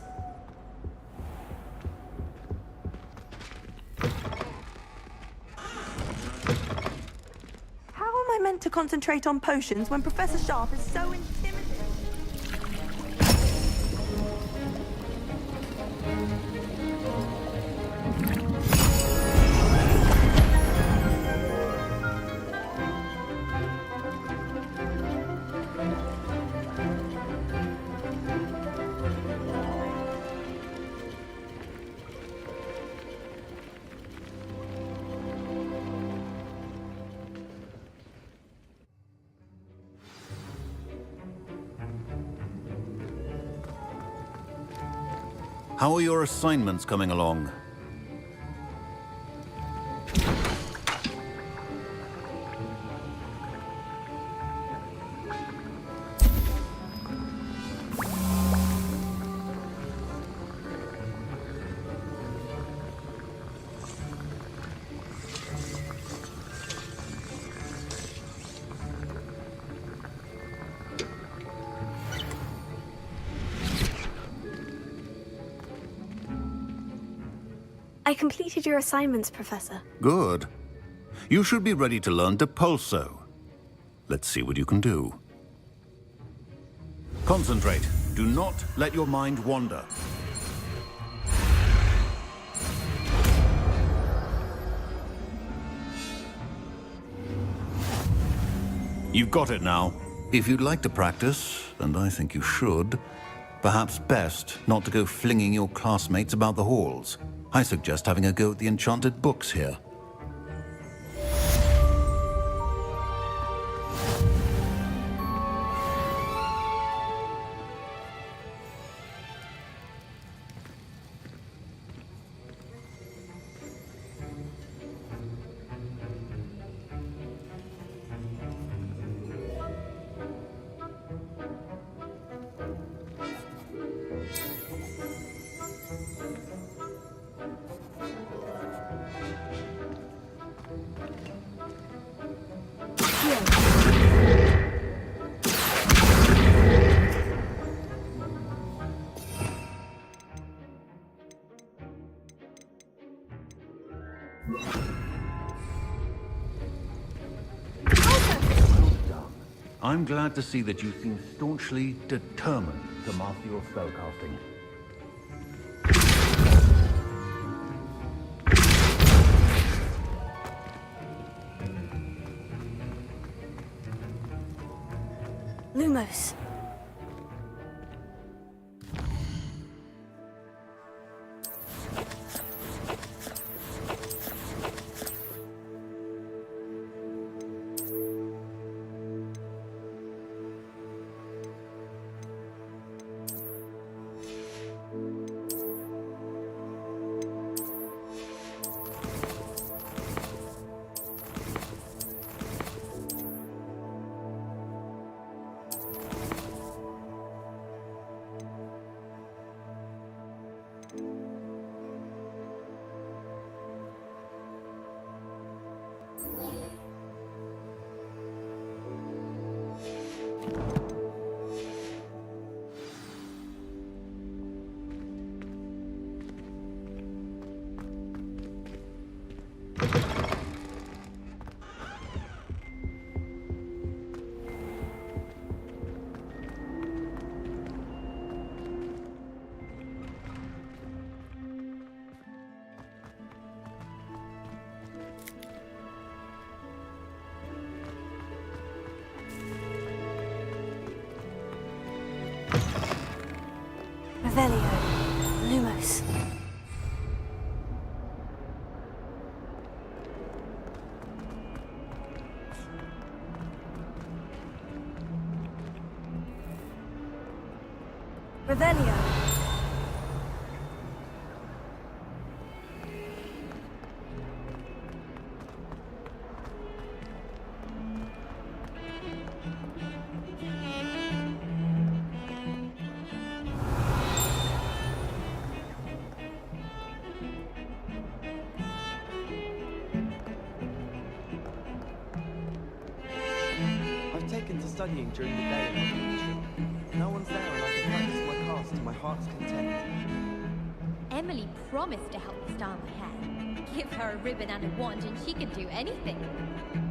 How am I meant to concentrate on potions when Professor Sharp is so intimidating?
How are your assignments coming along?
I completed your assignments, Professor.
Good. You should be ready to learn Depulso. Let's see what you can do. Concentrate. Do not let your mind wander. You've got it now. If you'd like to practice, and I think you should, perhaps best not to go flinging your classmates about the halls. I suggest having a go at the enchanted books here. I'm glad to see that you seem staunchly determined to master your spellcasting.
Lumos. Revelio.
I've taken to studying during the day in our dormitory. No one's there and I can practice my cast to my heart's content.
Emily promised to help me style my hair. Give her a ribbon and a wand and she can do anything.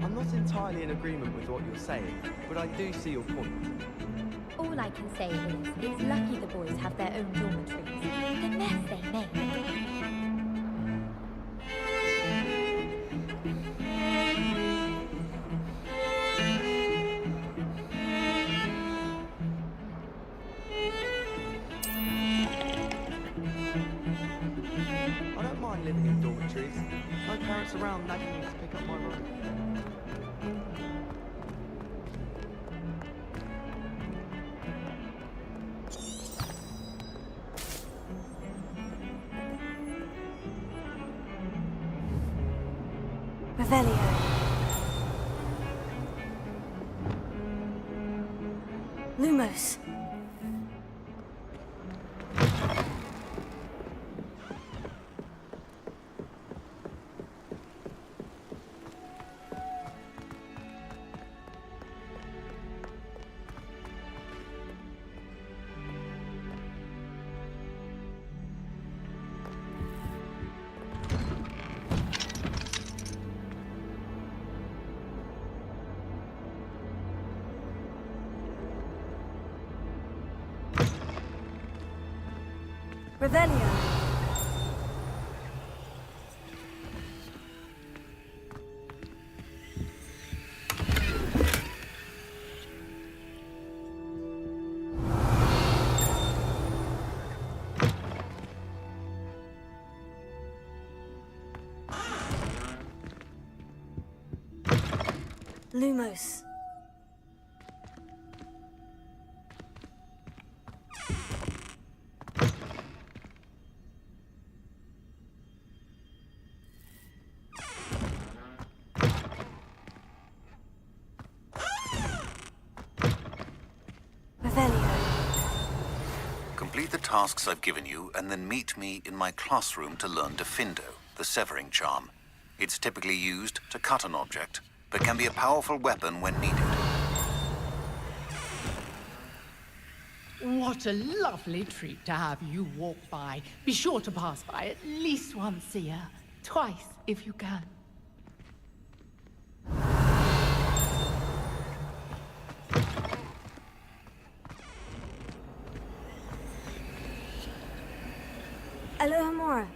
I'm not entirely in agreement with what you're saying, but I do see your point.
All I can say is, it's lucky the boys have their own dormitories. The mess they make.
I don't mind living in dormitories. No parents around nagging me to pick up my room.
Revelio. Lumos. Revelio. Lumos.
Complete the tasks I've given you, and then meet me in my classroom to learn Defindo, the severing charm. It's typically used to cut an object, but can be a powerful weapon when needed.
What a lovely treat to have you walk by. Be sure to pass by at least once a year. Twice, if you can.
Alohomora.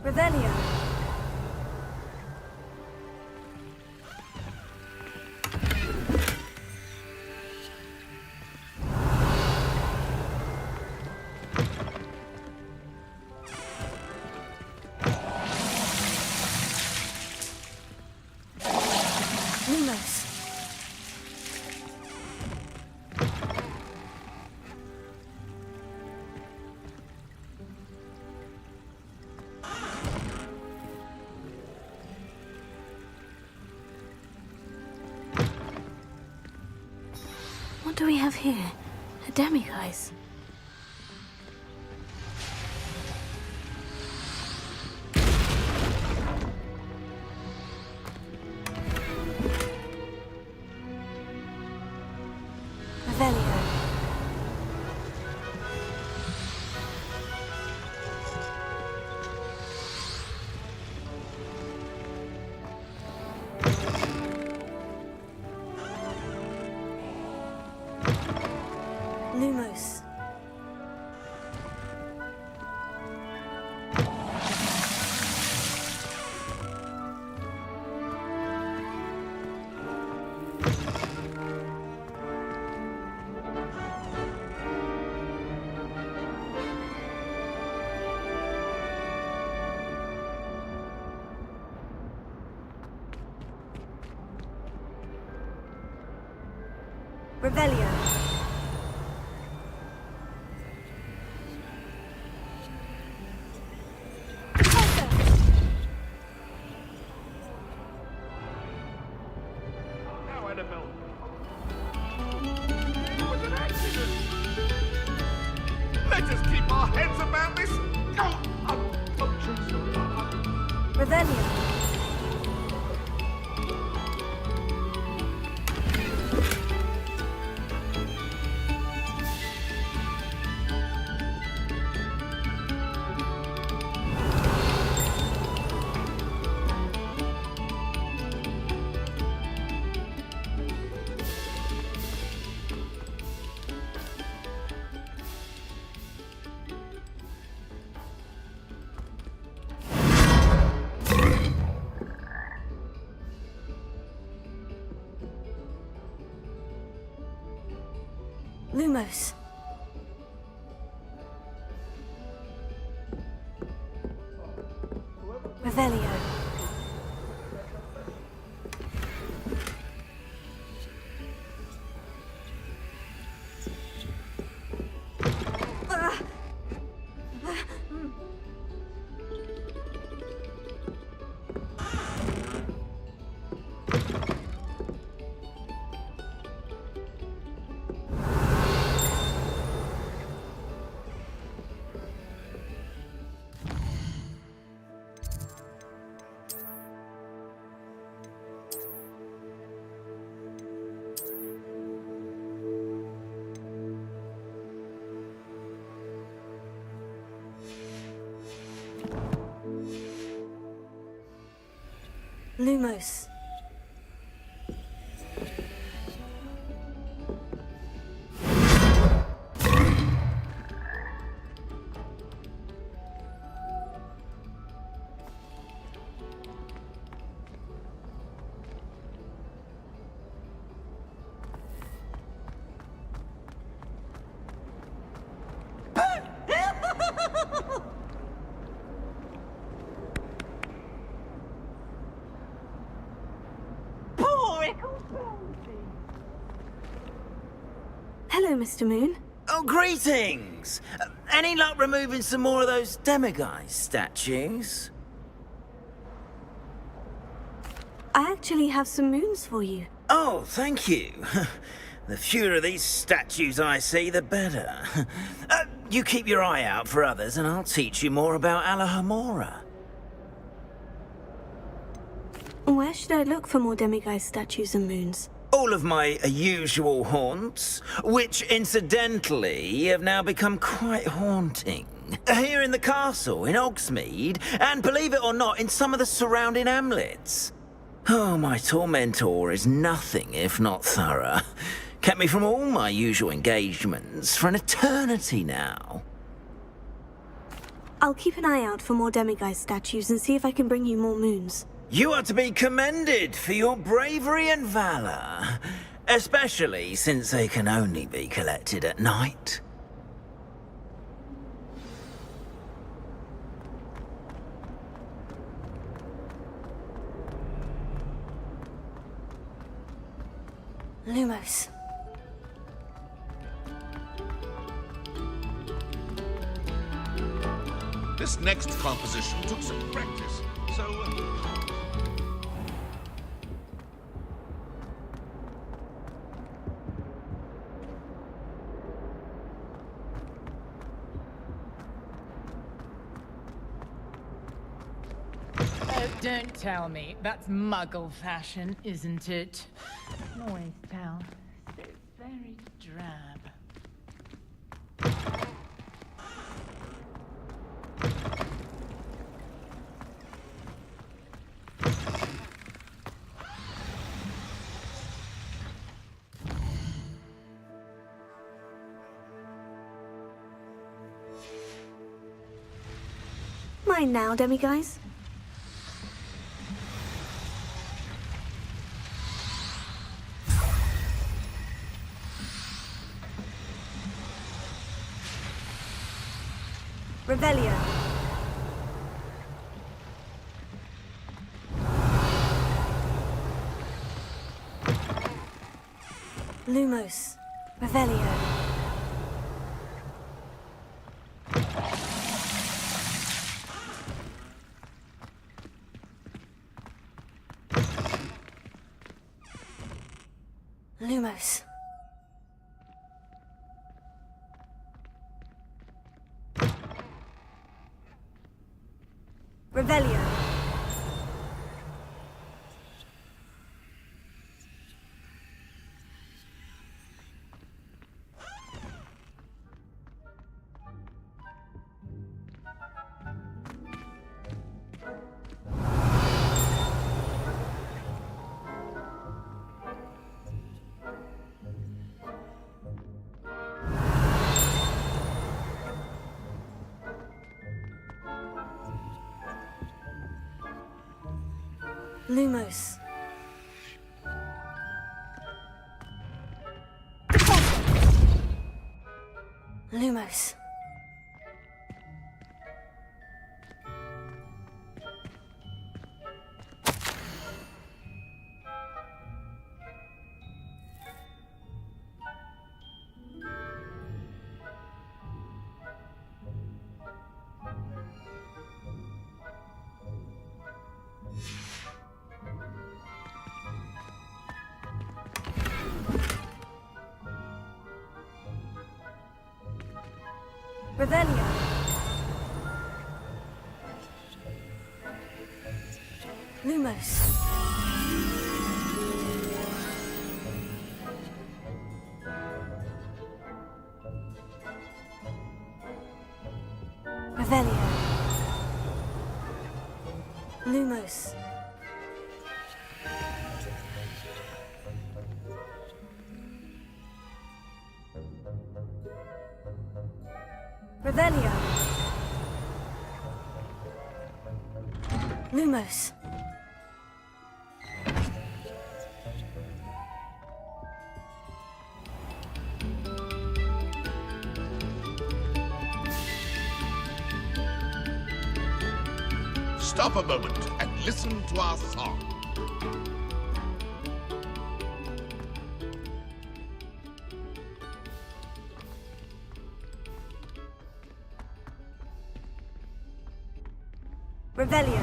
Revelio. Lumos. have here? A demiguise. Revelio. Lumos. Revelio.
Now, Annabelle. It was an accident. Let us keep our heads about this.
Revelio. Lumos. Revelio. Lumos. Hello, Mr. Moon.
Oh, greetings! Any luck removing some more of those demiguise statues?
I actually have some moons for you.
Oh, thank you. The fewer of these statues I see, the better. You keep your eye out for others, and I'll teach you more about Alahomora.
Where should I look for more demiguise statues and moons?
All of my usual haunts, which incidentally have now become quite haunting. Here in the castle, in Hogsmeade, and believe it or not, in some of the surrounding hamlets. Oh, my tormentor is nothing if not thorough. Kept me from all my usual engagements for an eternity now.
I'll keep an eye out for more demiguise statues and see if I can bring you more moons.
You are to be commended for your bravery and valor, especially since they can only be collected at night.
Lumos.
This next composition took some practice, so...
Oh, don't tell me. That's Muggle fashion, isn't it? Always tell. So very drab.
Mine now, demiguise. Revelio. Lumos. Revelio. Lumos. Revelio. Lumos. Lumos. Revelio. Lumos. Revelio. Lumos. Revelio. Lumos.
Stop a moment and listen to our song.
Revelio.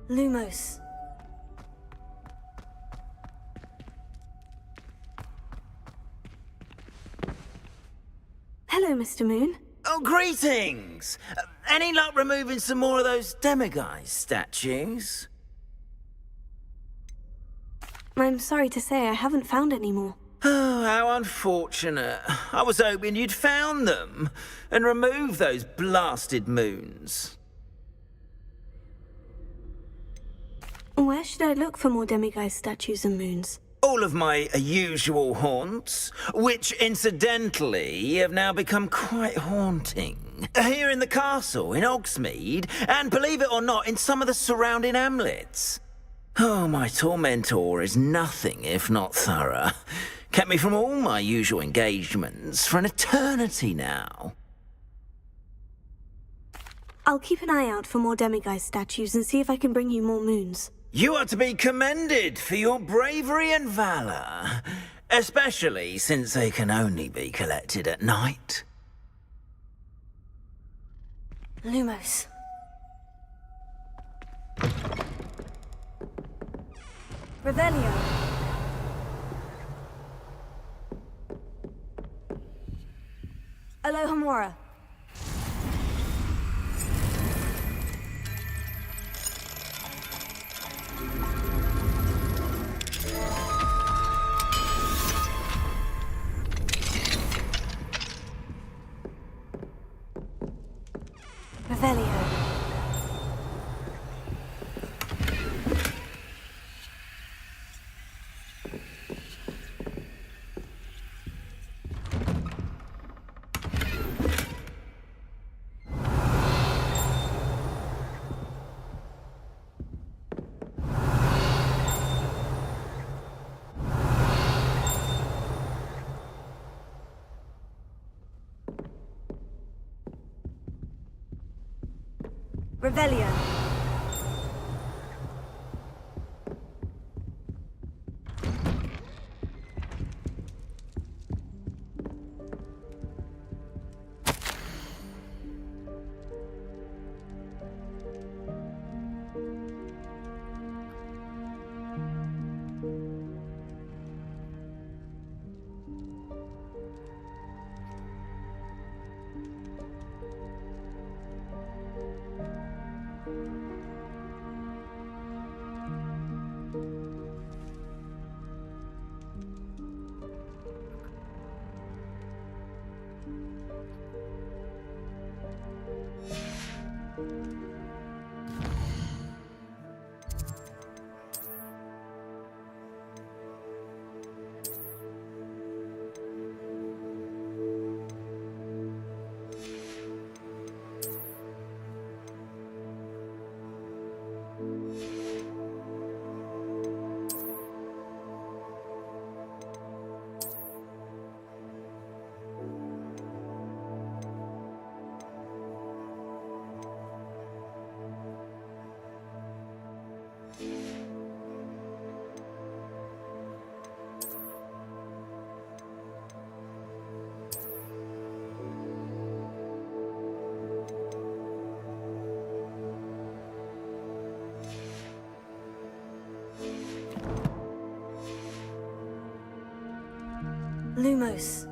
Lumos. Hello, Mr. Moon.
Oh, greetings! Any luck removing some more of those demiguise statues?
I'm sorry to say I haven't found any more.
Oh, how unfortunate. I was hoping you'd found them and removed those blasted moons.
Where should I look for more demiguise statues and moons?
All of my usual haunts, which incidentally have now become quite haunting. Here in the castle, in Hogsmeade, and believe it or not, in some of the surrounding hamlets. Oh, my tormentor is nothing if not thorough. Kept me from all my usual engagements for an eternity now.
I'll keep an eye out for more demiguise statues and see if I can bring you more moons.
You are to be commended for your bravery and valor, especially since they can only be collected at night.
Lumos. Revelio. Alohomora. Revelio. Revelio. Lumos.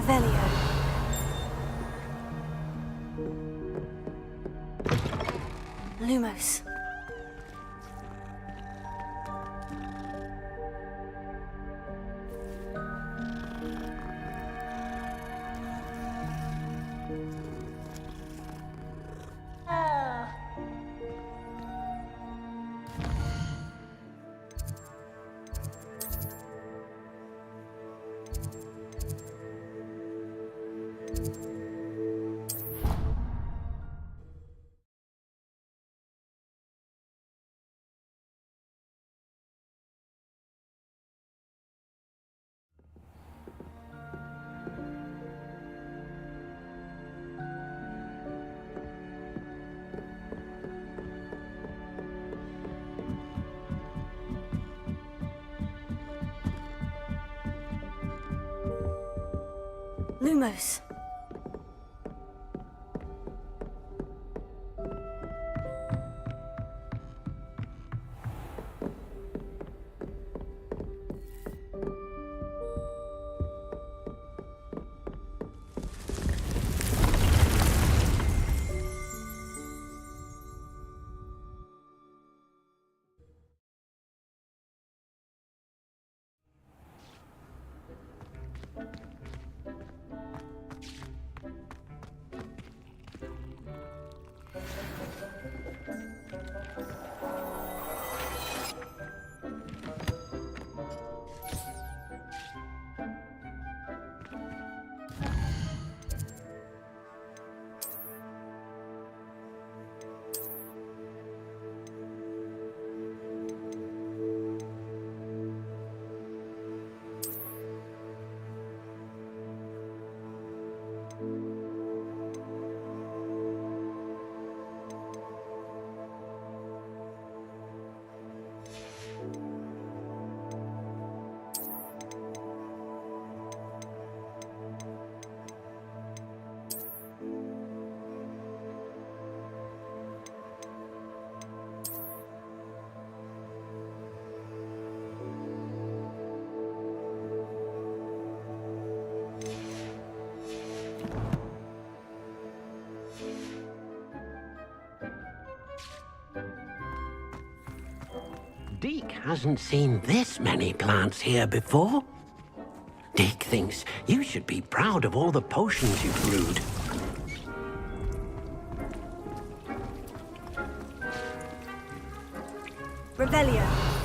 Revelio. Lumos. Lumos.
hasn't seen this many plants here before. Dick thinks you should be proud of all the potions you've brewed.
Revelio.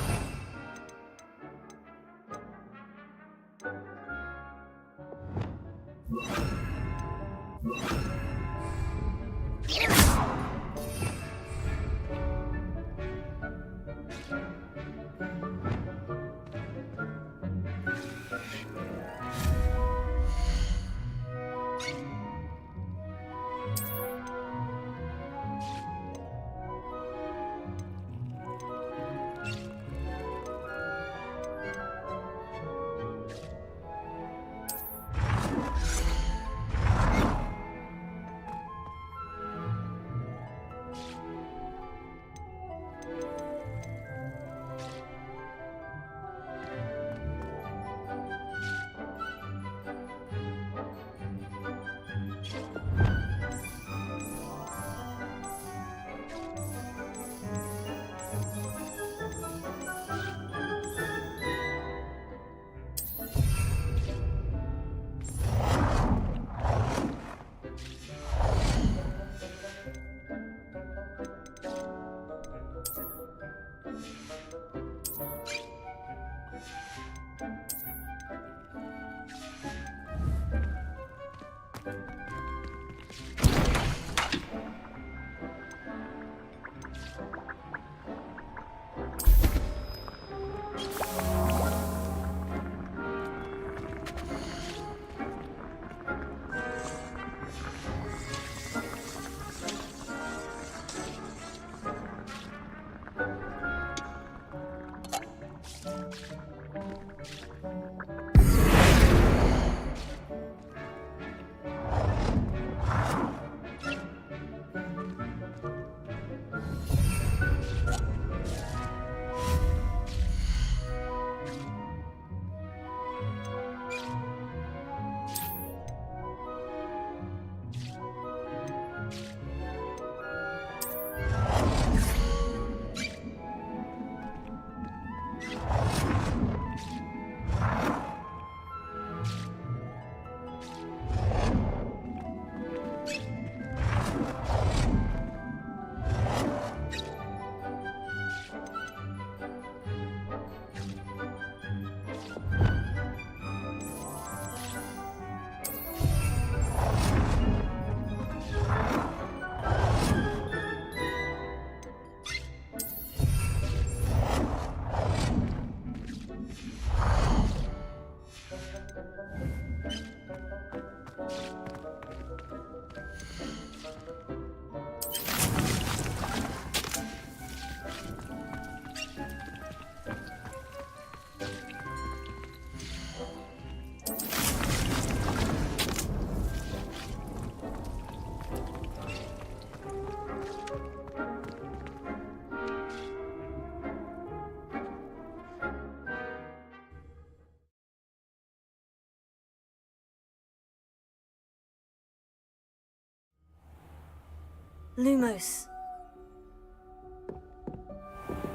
Lumos.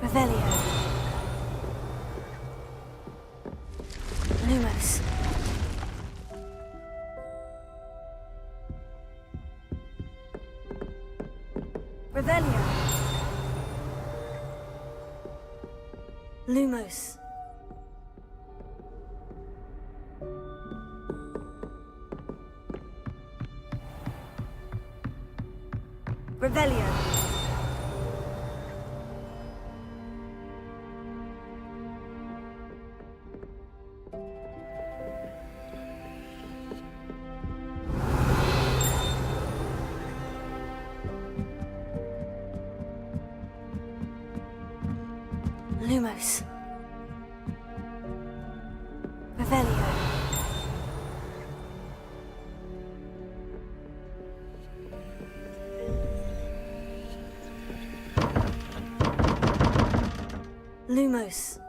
Revelio. Lumos. Revelio. Lumos. Revelio. Lumos. Revelio. Lumos.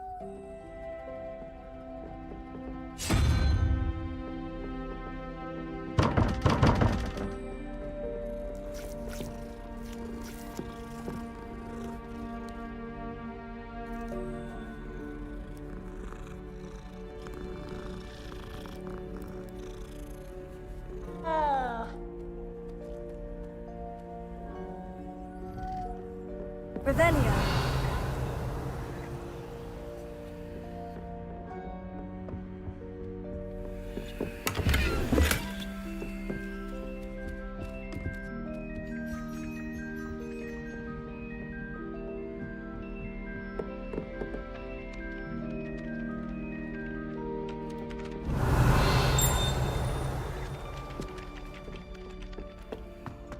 Revelio.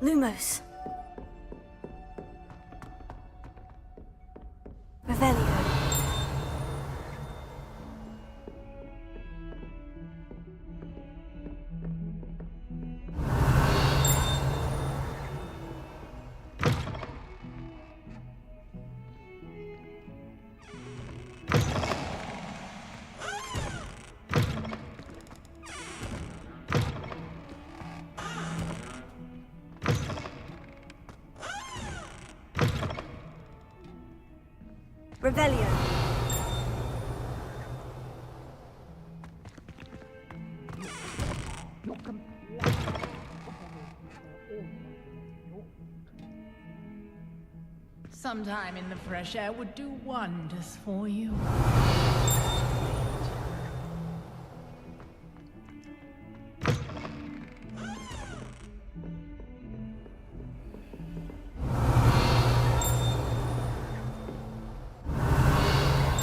Lumos. Revelio. Revelio.
Some time in the fresh air would do wonders for you.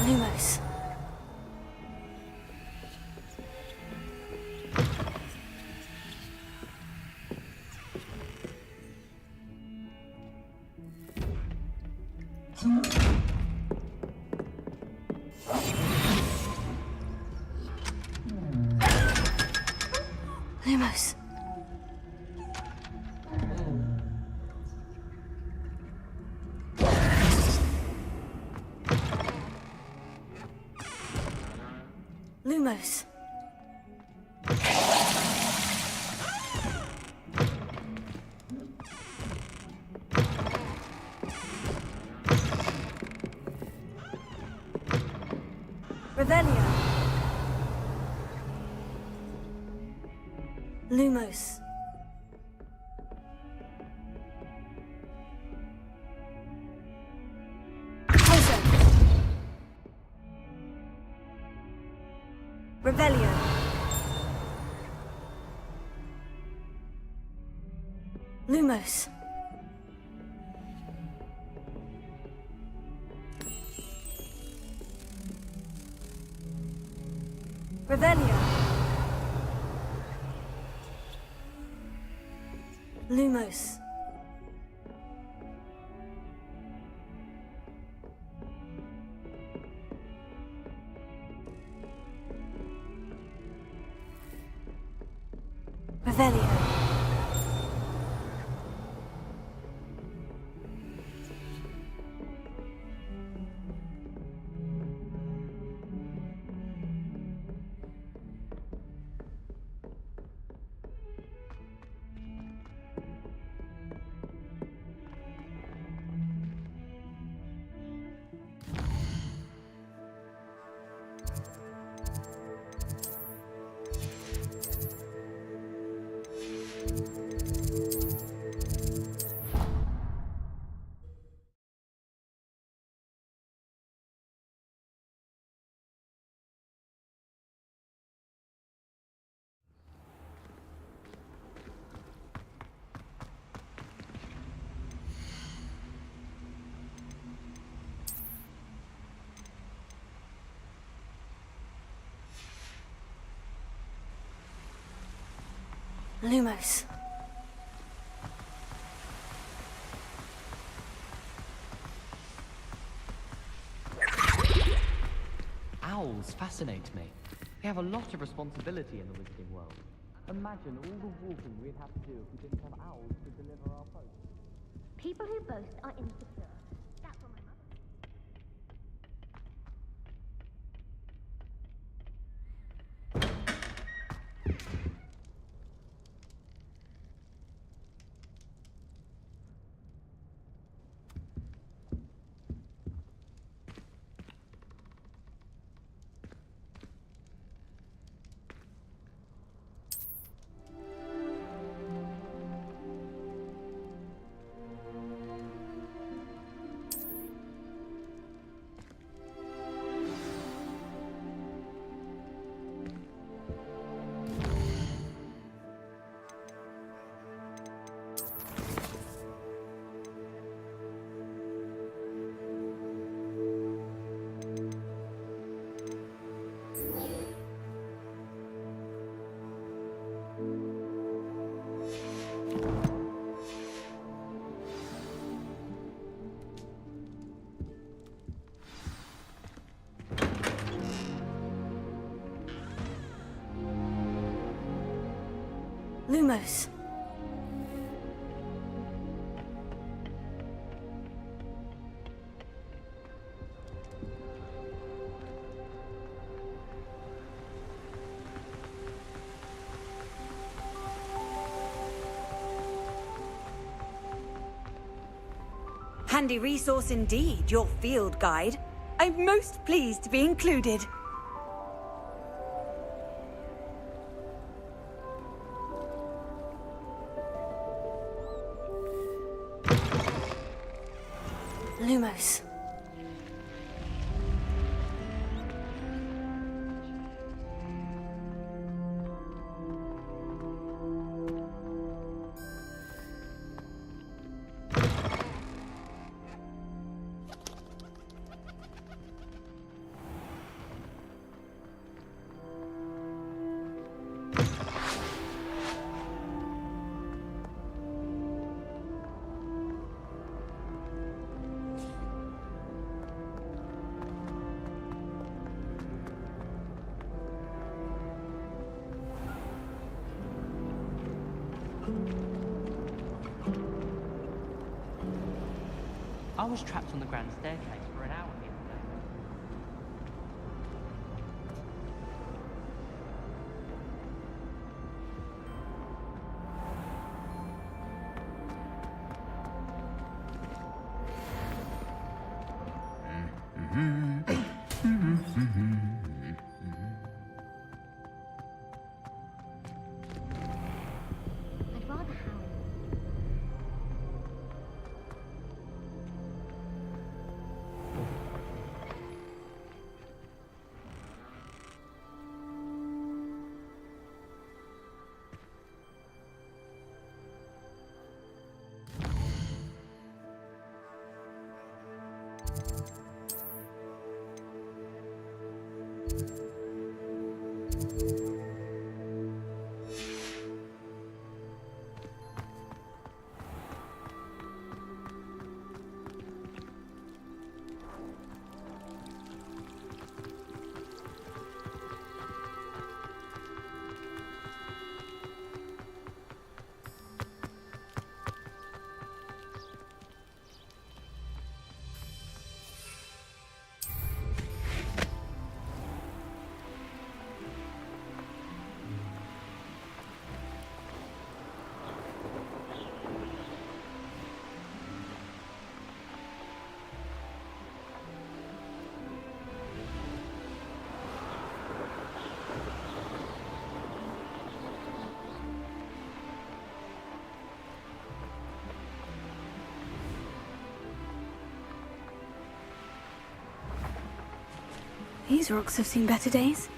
Lumos. Lumos. Lumos. Revelio. Lumos. Revelio. Lumos. Revelio. Lumos. Revelio. Lumos.
Owls fascinate me. They have a lot of responsibility in the wizarding world. Imagine all the walking we'd have to do if we didn't have owls to deliver our post.
People who boast are insecure. That's what my mother...
Lumos.
Handy resource indeed, your field guide. I'm most pleased to be included.
Lumos.
I was trapped on the grand staircase for an hour here.
I'd rather Howie.
These rocks have seen better days.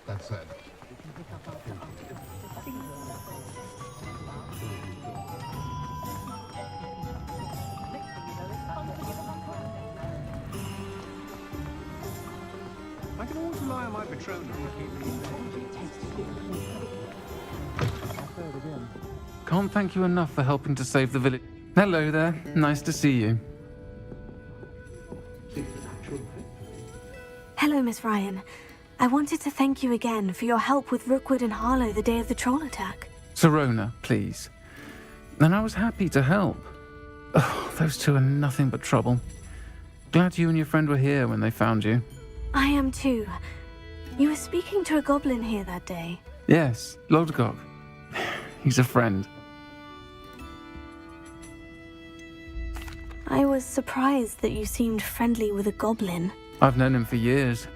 That's it.
I can always rely on my patron.
Can't thank you enough for helping to save the village. Hello there. Nice to see you.
Hello, Miss Ryan. I wanted to thank you again for your help with Rookwood and Harlow the day of the troll attack.
Serona, please. And I was happy to help. Oh, those two are nothing but trouble. Glad you and your friend were here when they found you.
I am too. You were speaking to a goblin here that day.
Yes, Lodgok. He's a friend.
was surprised that you seemed friendly with a goblin.
I've known him for years.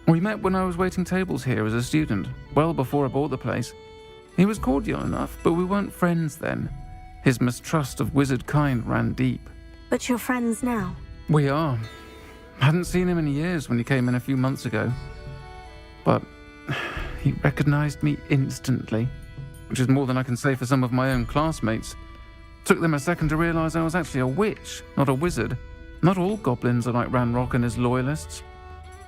We met when I was waiting tables here as a student, well before I bought the place. He was cordial enough, but we weren't friends then. His mistrust of wizard kind ran deep.
But you're friends now?
We are. Hadn't seen him in years when he came in a few months ago. But he recognized me instantly, which is more than I can say for some of my own classmates. Took them a second to realize I was actually a witch, not a wizard. Not all goblins are like Ranrock and his loyalists.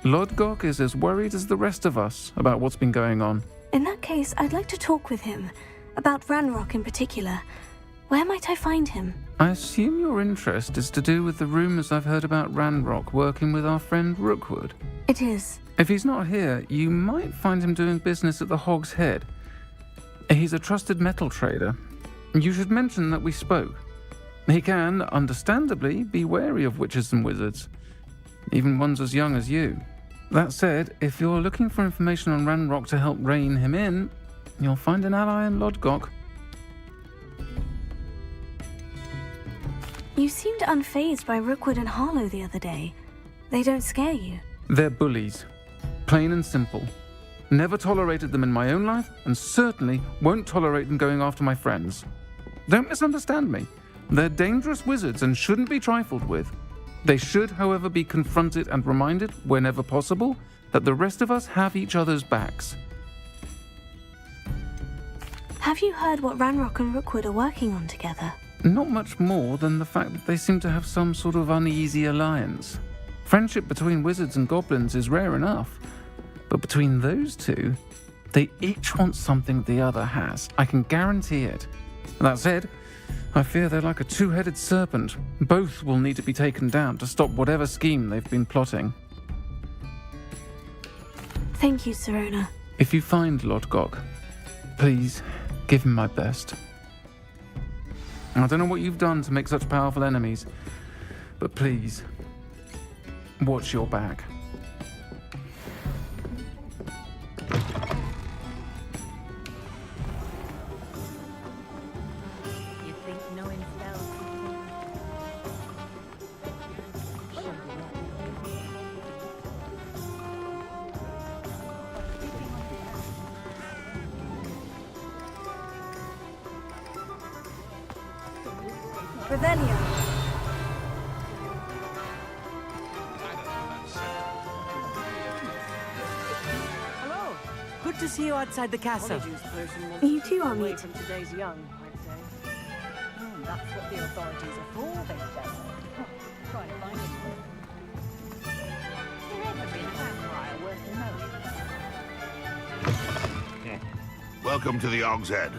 Lodgok is as worried as the rest of us about what's been going on.
In that case, I'd like to talk with him. About Ranrock in particular. Where might I find him?
I assume your interest is to do with the rumors I've heard about Ranrock working with our friend Rookwood.
It is.
If he's not here, you might find him doing business at the Hog's Head. He's a trusted metal trader. You should mention that we spoke. He can, understandably, be wary of witches and wizards, even ones as young as you. That said, if you're looking for information on Ranrock to help rein him in, you'll find an ally in Lodgok.
You seemed unfazed by Rookwood and Harlow the other day. They don't scare you.
They're bullies. Plain and simple. Never tolerated them in my own life, and certainly won't tolerate them going after my friends. Don't misunderstand me. They're dangerous wizards and shouldn't be trifled with. They should, however, be confronted and reminded, whenever possible, that the rest of us have each other's backs.
Have you heard what Ranrock and Rookwood are working on together?
Not much more than the fact that they seem to have some sort of uneasy alliance. Friendship between wizards and goblins is rare enough, but between those two, they each want something the other has. I can guarantee it. That said, I fear they're like a two-headed serpent. Both will need to be taken down to stop whatever scheme they've been plotting.
Thank you, Sirona.
If you find Lodgok, please give him my best. I don't know what you've done to make such powerful enemies, but please, watch your back.
You think knowing spells?
Revelio.
Hello. Good to see you outside the castle.
You too are
Away
mute.
from today's young, I'd say. That's what the authorities are for, they say. Try to find him. There ever been a vampire worth knowing?
Welcome to the Hog's Head.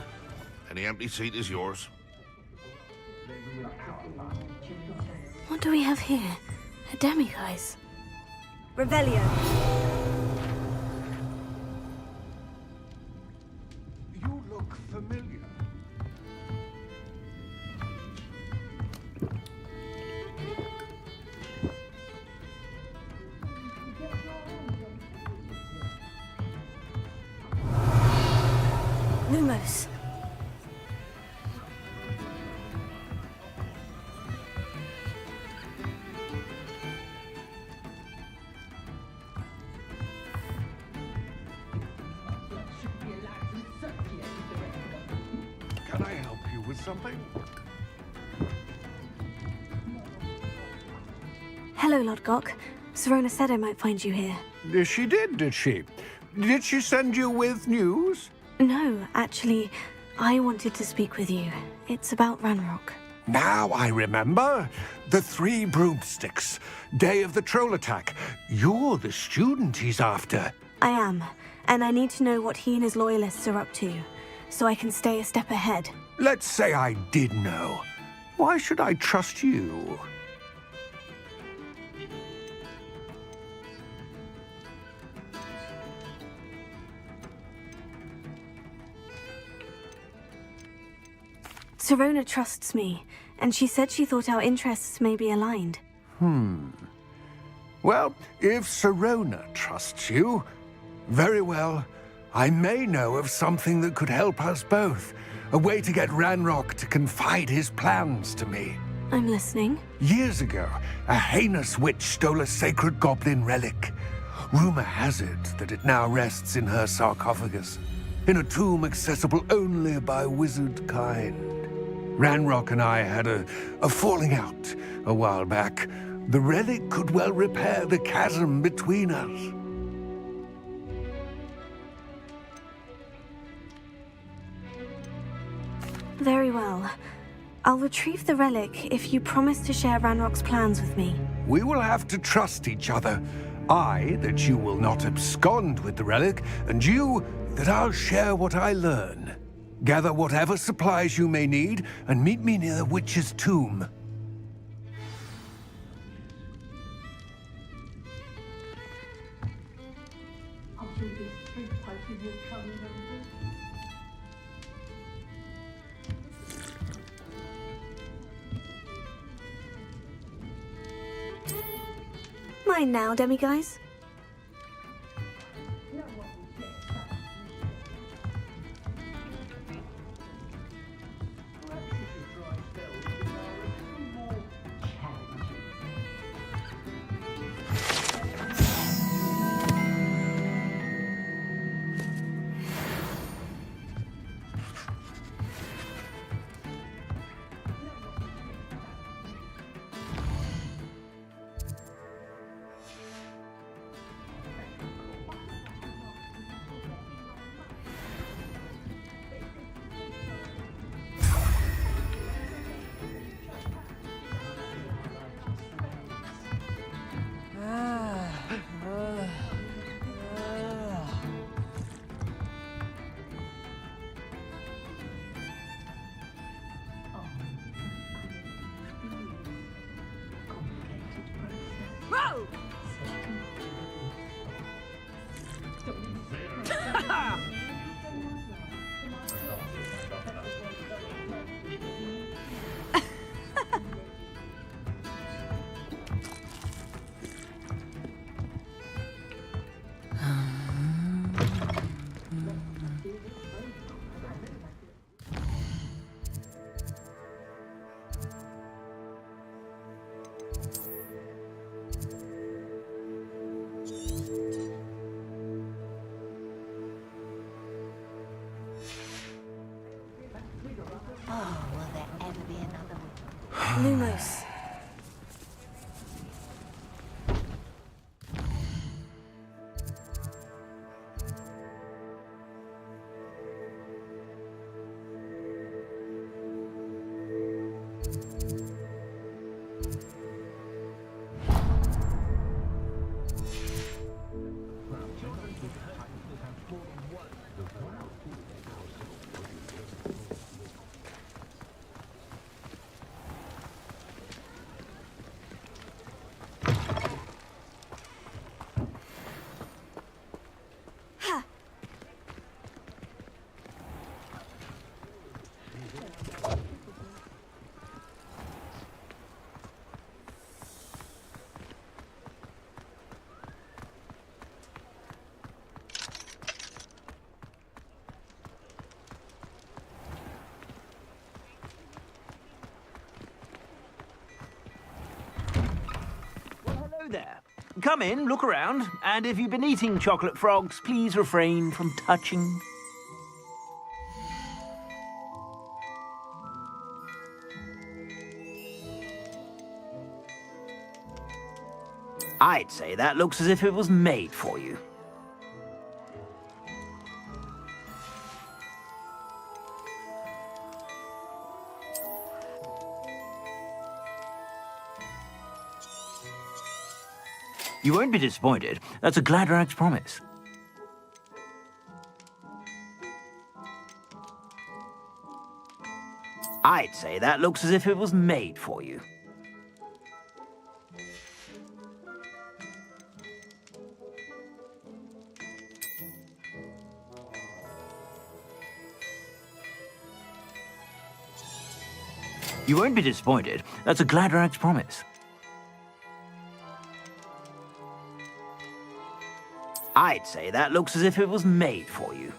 Any empty seat is yours.
What do we have here? A demiguise.
Revelio.
You look familiar.
Lumos.
Can I help you with something?
Hello, Lodgok. Sirona said I might find you here.
She did she? Did she send you with news?
No, actually, I wanted to speak with you. It's about Ranrock.
Now I remember. The 3 broomsticks. Day of the troll attack. You're the student he's after.
I am, and I need to know what he and his loyalists are up to, so I can stay a step ahead.
Let's say I did know. Why should I trust you?
Sirona trusts me, and she said she thought our interests may be aligned.
Well, if Sirona trusts you, very well. I may know of something that could help us both. A way to get Ranrock to confide his plans to me.
I'm listening.
Years ago, a heinous witch stole a sacred goblin relic. Rumor has it that it now rests in her sarcophagus, in a tomb accessible only by wizard kind. Ranrock and I had a falling out a while back. The relic could well repair the chasm between us.
Very well. I'll retrieve the relic if you promise to share Ranrock's plans with me.
We will have to trust each other. I, that you will not abscond with the relic, and you, that I'll share what I learn. Gather whatever supplies you may need, and meet me near the witch's tomb.
Mine now, demiguise. Lumos.
There. Come in, look around, and if you've been eating chocolate frogs, please refrain from touching. I'd say that looks as if it was made for you. You won't be disappointed. That's a Gladrag's promise. I'd say that looks as if it was made for you. You won't be disappointed. That's a Gladrag's promise. I'd say that looks as if it was made for you.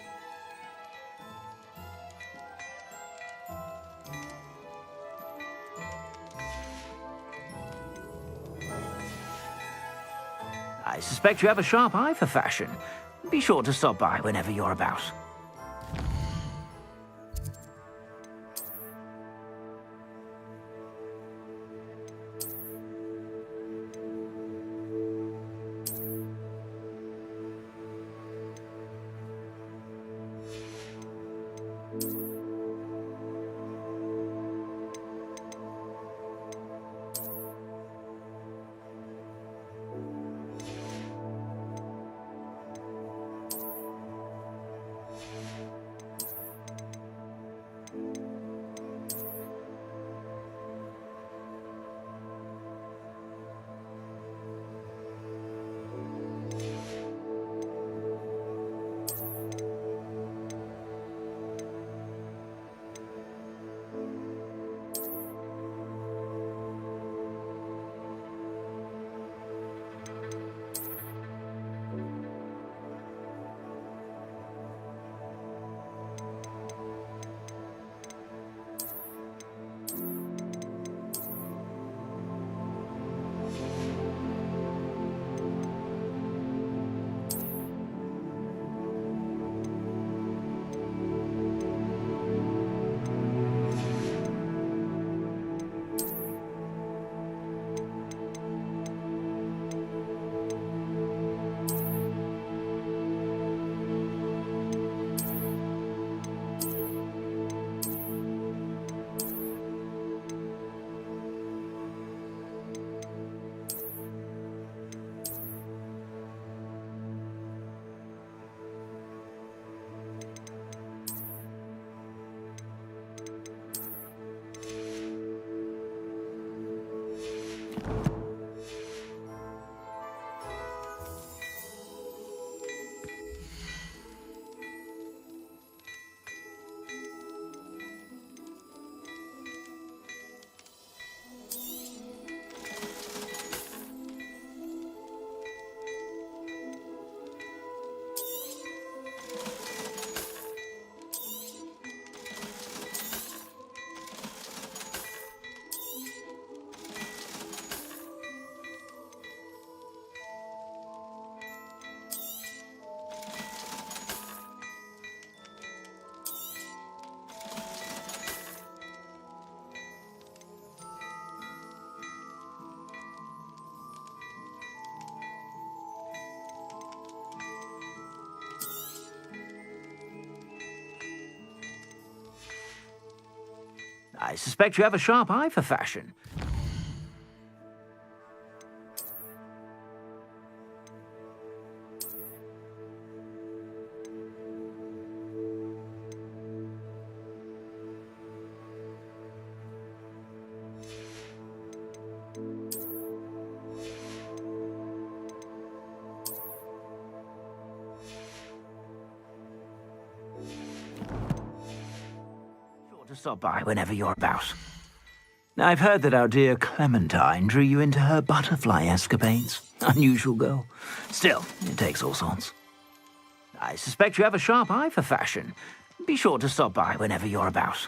I suspect you have a sharp eye for fashion. Be sure to stop by whenever you're about. I suspect you have a sharp eye for fashion. Stop by whenever you're about. I've heard that our dear Clementine drew you into her butterfly escapades. Unusual girl. Still, it takes all sorts. I suspect you have a sharp eye for fashion. Be sure to stop by whenever you're about.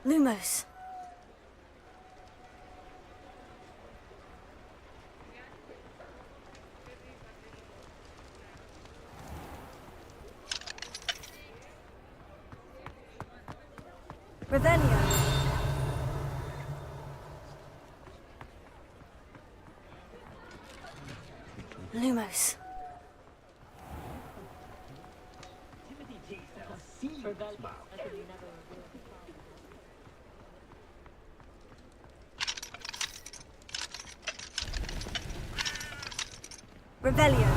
Lumos. Revelio. Lumos. Revelio.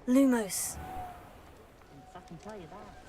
Lumos.
I can tell you that.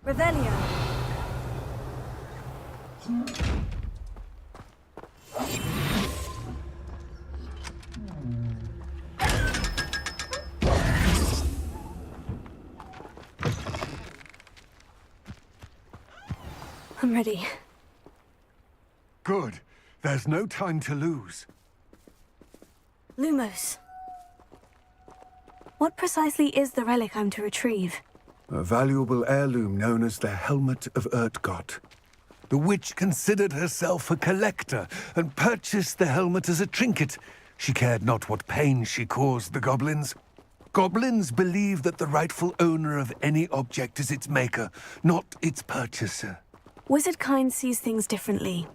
Revelio. I'm ready.
Good. There's no time to lose.
Lumos. What precisely is the relic I'm to retrieve?
A valuable heirloom known as the Helmet of Urtkot. The witch considered herself a collector and purchased the helmet as a trinket. She cared not what pain she caused the goblins. Goblins believe that the rightful owner of any object is its maker, not its purchaser.
Wizard kind sees things differently.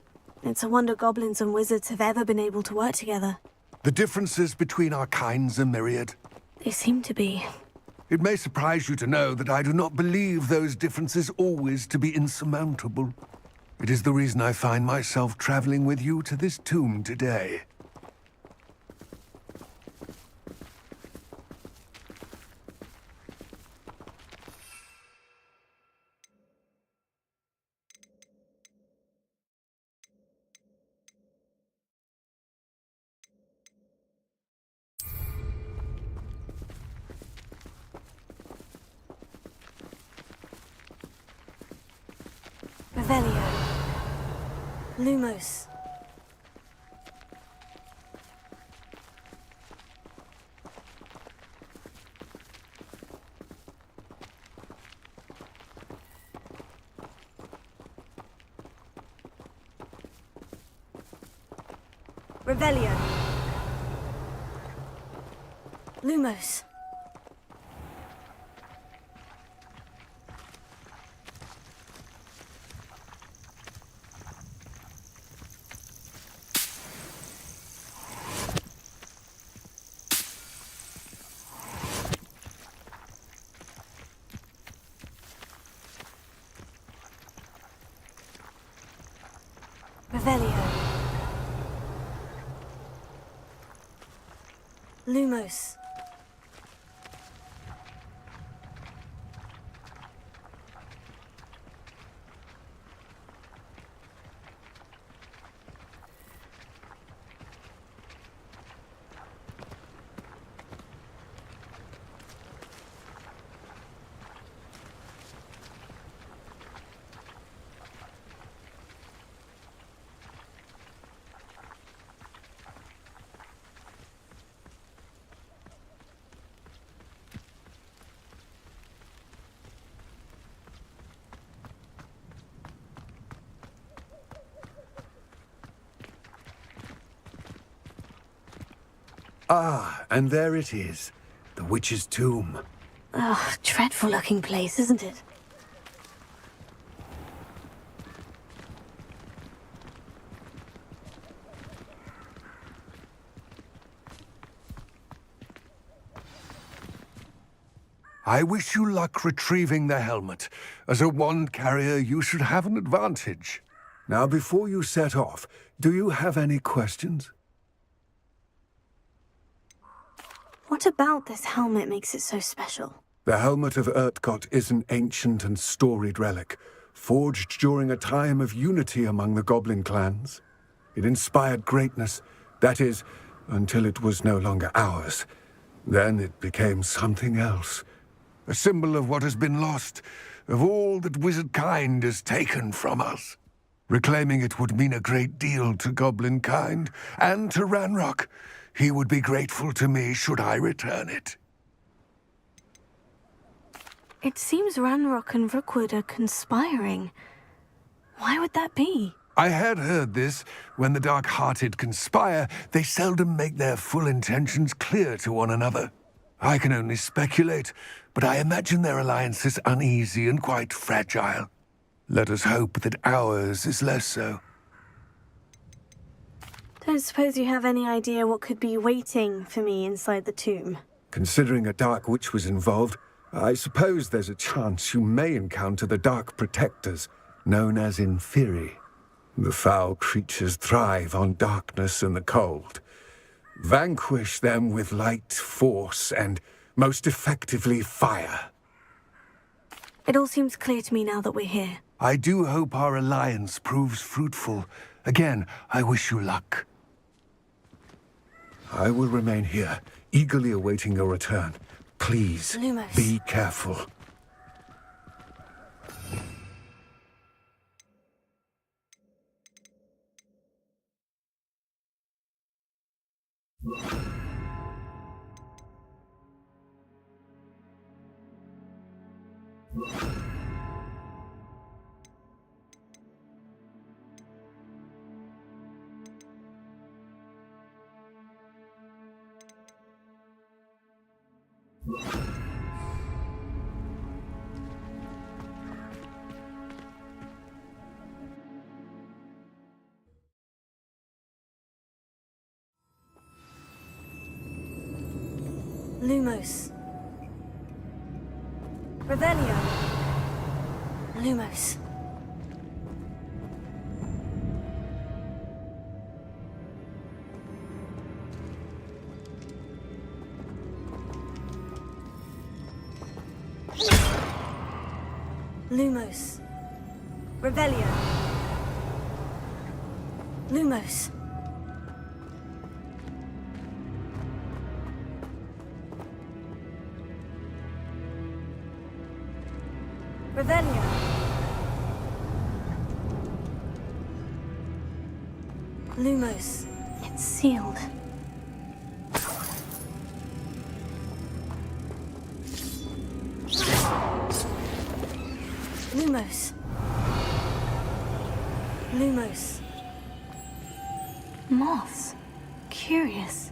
It's a wonder goblins and wizards have ever been able to work together.
The differences between our kinds are myriad.
They seem to be.
It may surprise you to know that I do not believe those differences always to be insurmountable. It is the reason I find myself traveling with you to this tomb today.
Revelio. Lumos. Revelio. Lumos. Revelio. Lumos.
Ah, and there it is. The witch's tomb.
Ugh, dreadful looking place, isn't it?
I wish you luck retrieving the helmet. As a wand carrier, you should have an advantage. Now, before you set off, do you have any questions?
What about this helmet makes it so special?
The Helmet of Urtkot is an ancient and storied relic, forged during a time of unity among the goblin clans. It inspired greatness, that is, until it was no longer ours. Then it became something else. A symbol of what has been lost, of all that wizard kind has taken from us. Reclaiming it would mean a great deal to goblin kind, and to Ranrock. He would be grateful to me should I return it.
It seems Ranrock and Rookwood are conspiring. Why would that be?
I had heard this. When the dark-hearted conspire, they seldom make their full intentions clear to one another. I can only speculate, but I imagine their alliance is uneasy and quite fragile. Let us hope that ours is less so.
Don't suppose you have any idea what could be waiting for me inside the tomb?
Considering a dark witch was involved, I suppose there's a chance you may encounter the Dark Protectors, known as Inferi. The foul creatures thrive on darkness and the cold. Vanquish them with light, force, and, most effectively, fire.
It all seems clear to me now that we're here.
I do hope our alliance proves fruitful. Again, I wish you luck. I will remain here, eagerly awaiting your return. Please,
Lumos.
be careful.
Lumos. Revelio. Lumos. Lumos. Revelio. Lumos. Revelio. Lumos. It's sealed. Lumos. Lumos. Moths. Curious.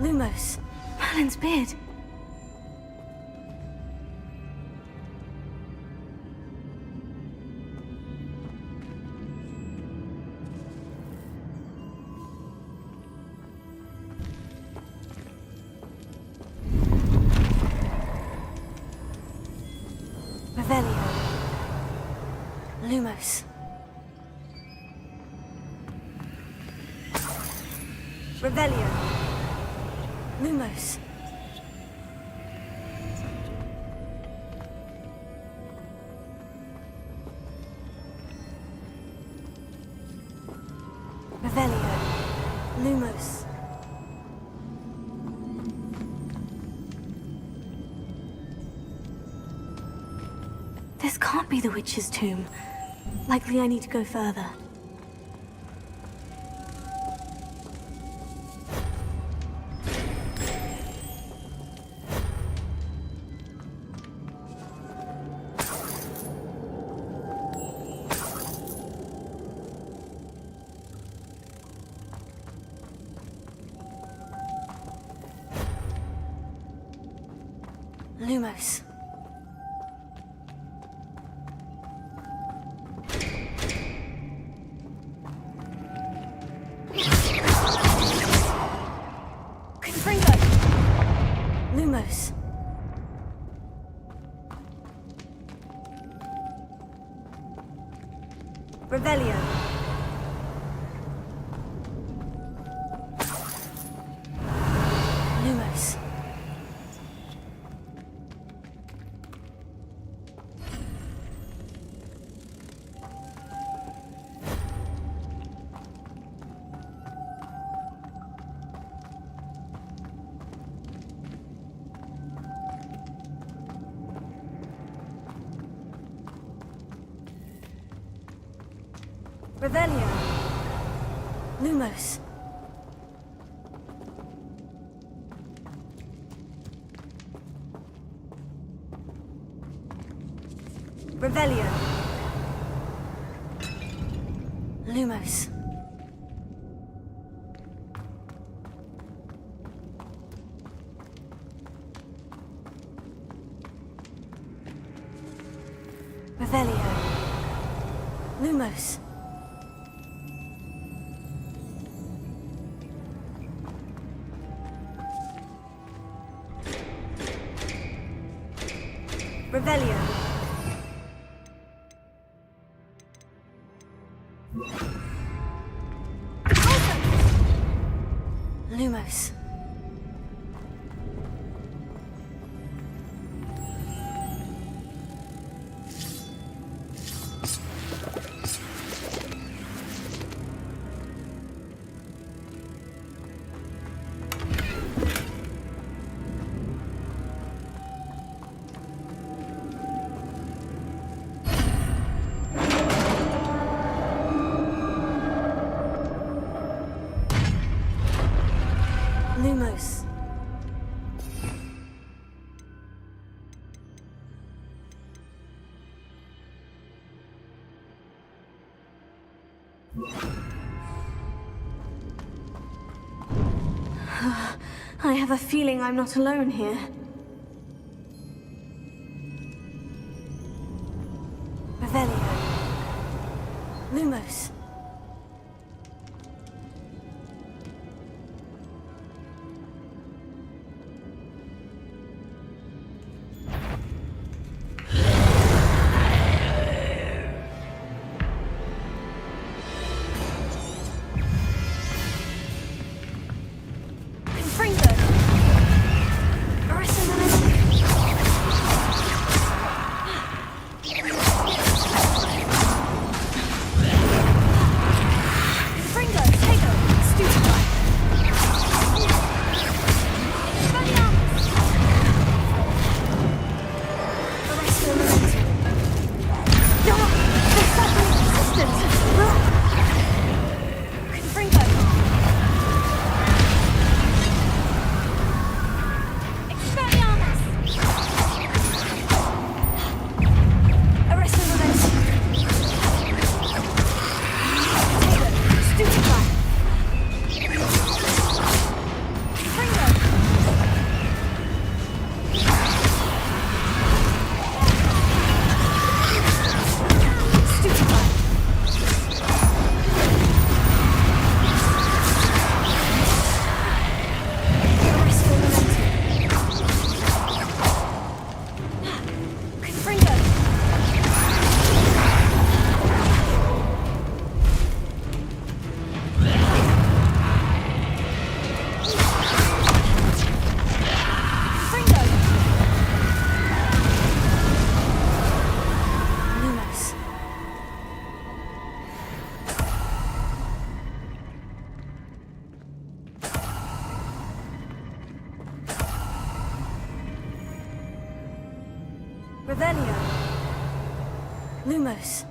Lumos. Merlin's beard. Revelio. Lumos. Revelio. Lumos. Revelio. Lumos. This can't be the witch's tomb. Likely I need to go further. Lumos. Confringo. Lumos. Revelio. Lumos. Revelio. Lumos. Revelio. Lumos. Revelio. Lumos. Revelio. Lumos. Lumos. I have a feeling I'm not alone here. Revelio. Lumos. Revelio. Lumos.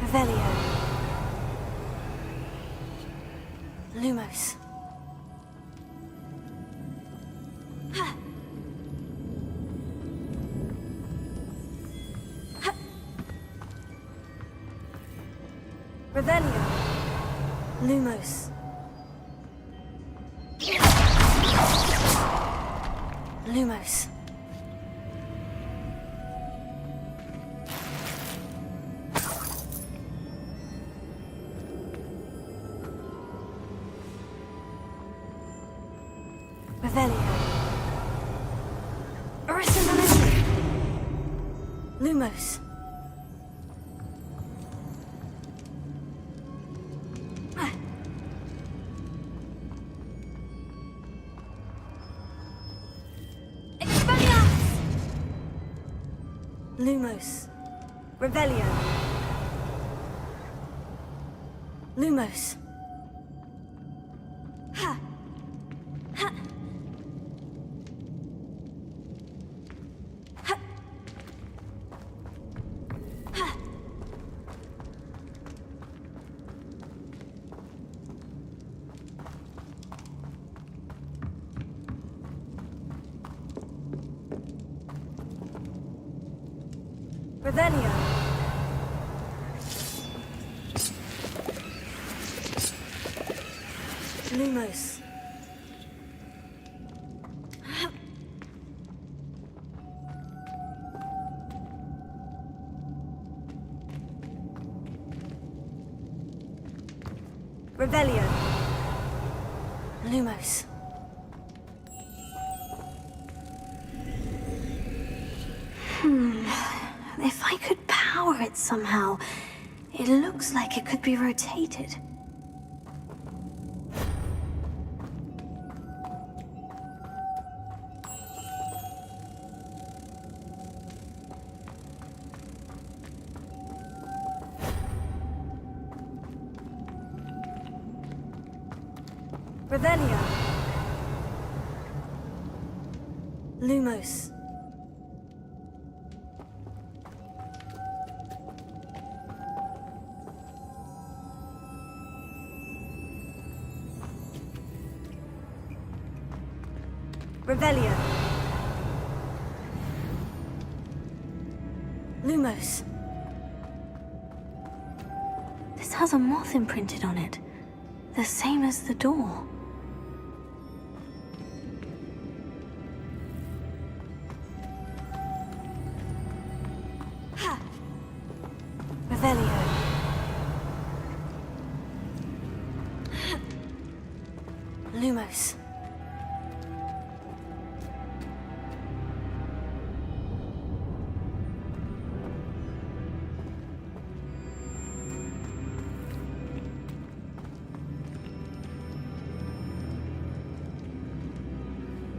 Revelio. Lumos. Ha. Ha. Revelio. Lumos. Lumos. Revelio. Lumos. Lumos. Revelio. Lumos. Ha. Ha. Ha. Ha. Revelio. Lumos. Revelio. Lumos. If I could power it somehow, it looks like it could be rotated. Revelio. Lumos. Revelio. Lumos. This has a moth imprinted on it, the same as the door. Revelio. Lumos.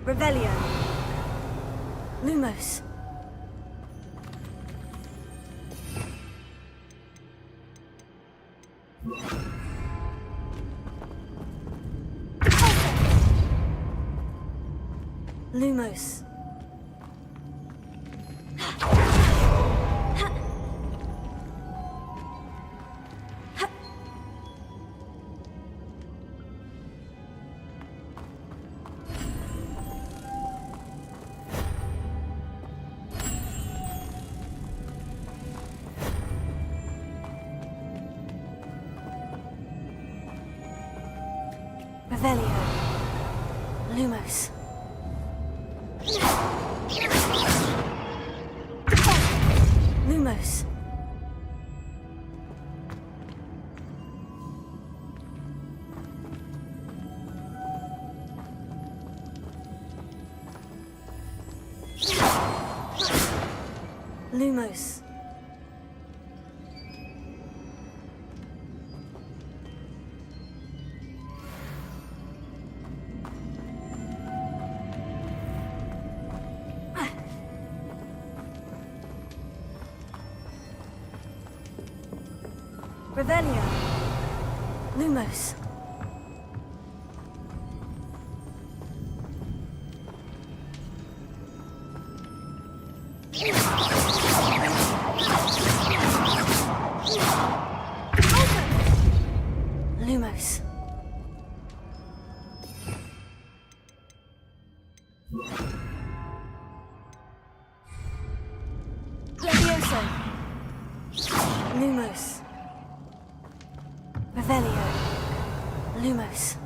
Revelio. Lumos. Lumos. Revelio. Lumos. Lumos. Lumos. Revelio. Lumos. Lumos. Levioso. Lumos. Revelio. Lumos.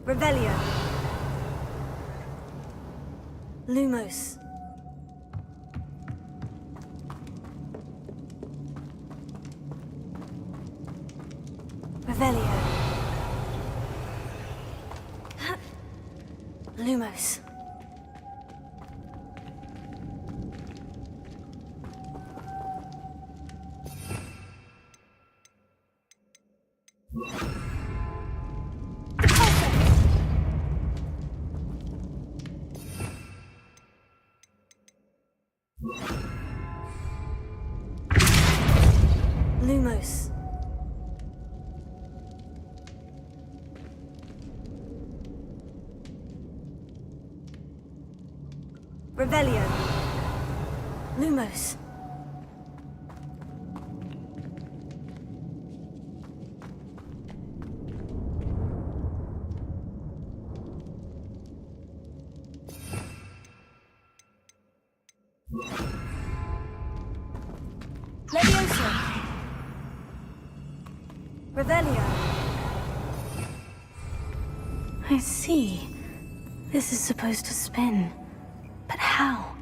Revelio. Lumos. Revelio. Lumos. Lumos. Revelio. Lumos. Levioso. Revelio. I see. This is supposed to spin. how?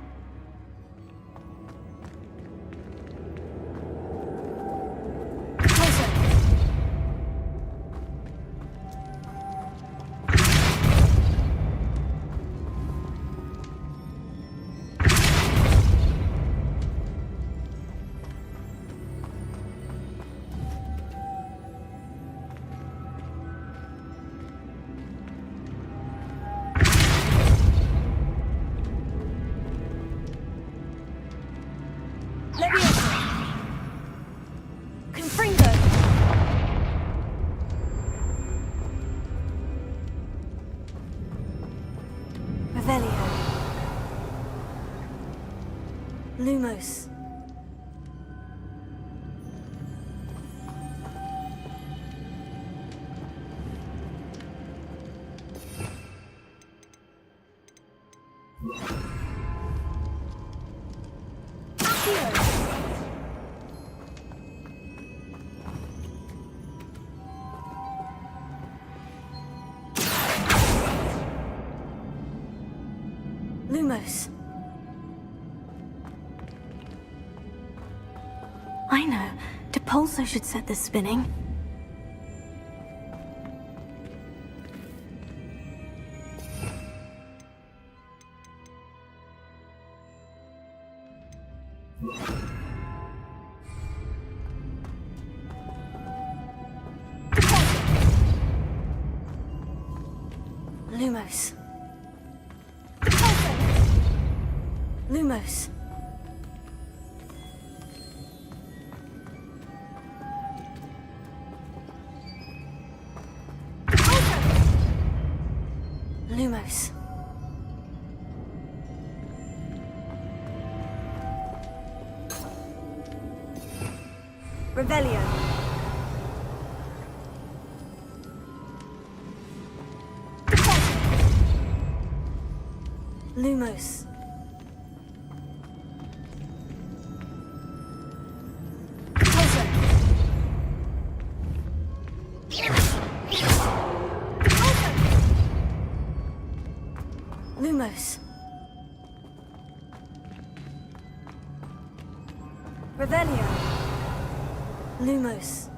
Lumos. Lumos. I know. Depulso should set this spinning. Lumos. Lumos. Lumos. Revelio. Lumos. Lumos. Revelio. Lumos.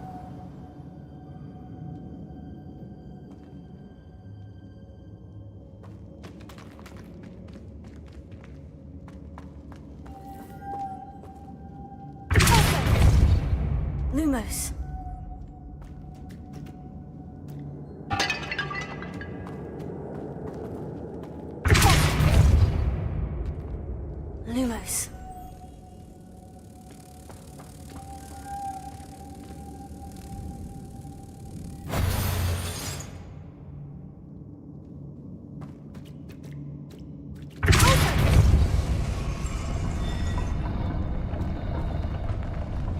Lumos. Lumos.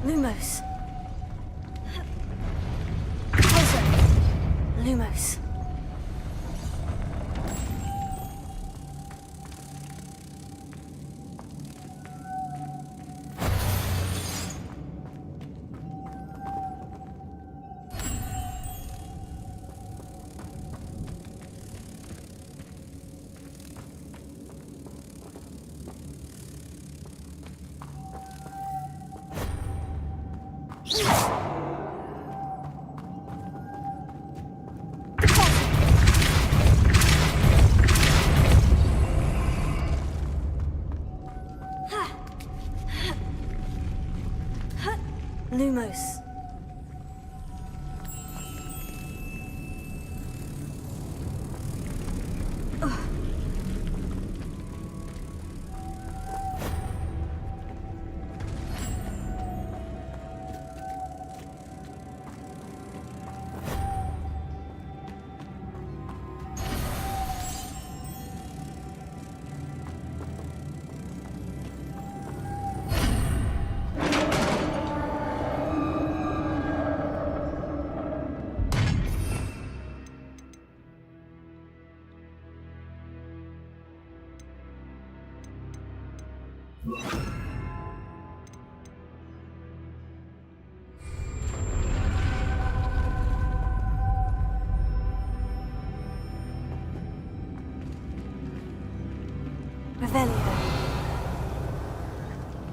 Lumos. Lumos. Lumos.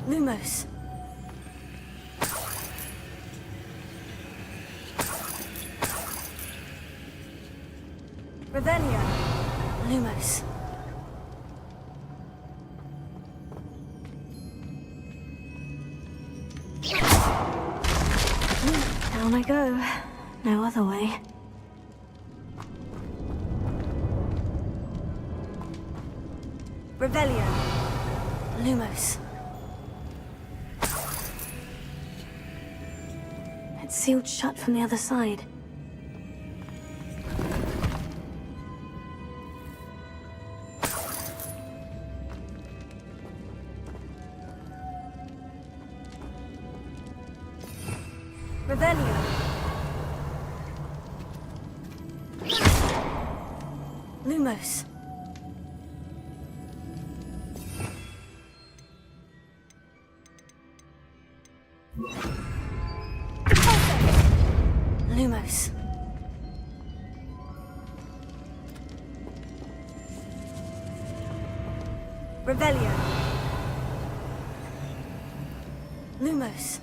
Lumos. Revelio. Lumos. Down I go. No other way. Revelio. Lumos. It's sealed shut from the other side. Revelio. Lumos. Lumos. Revelio. Lumos.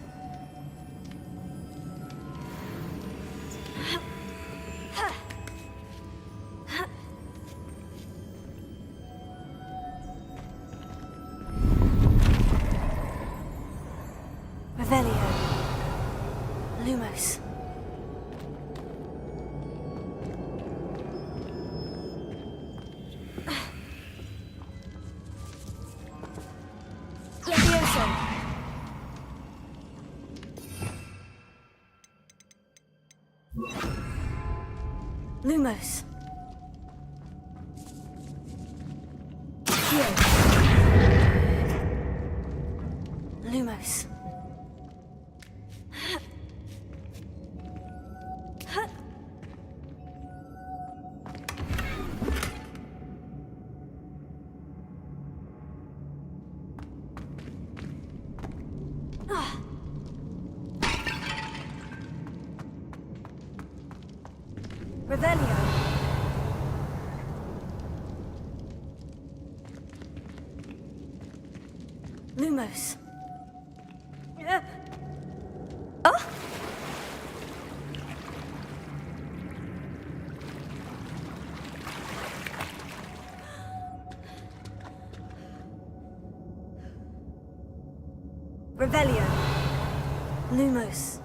Revelio. Lumos. Levioso. Lumos. Here. Lumos. Revelio. Lumos. Oh! Revelio. Lumos.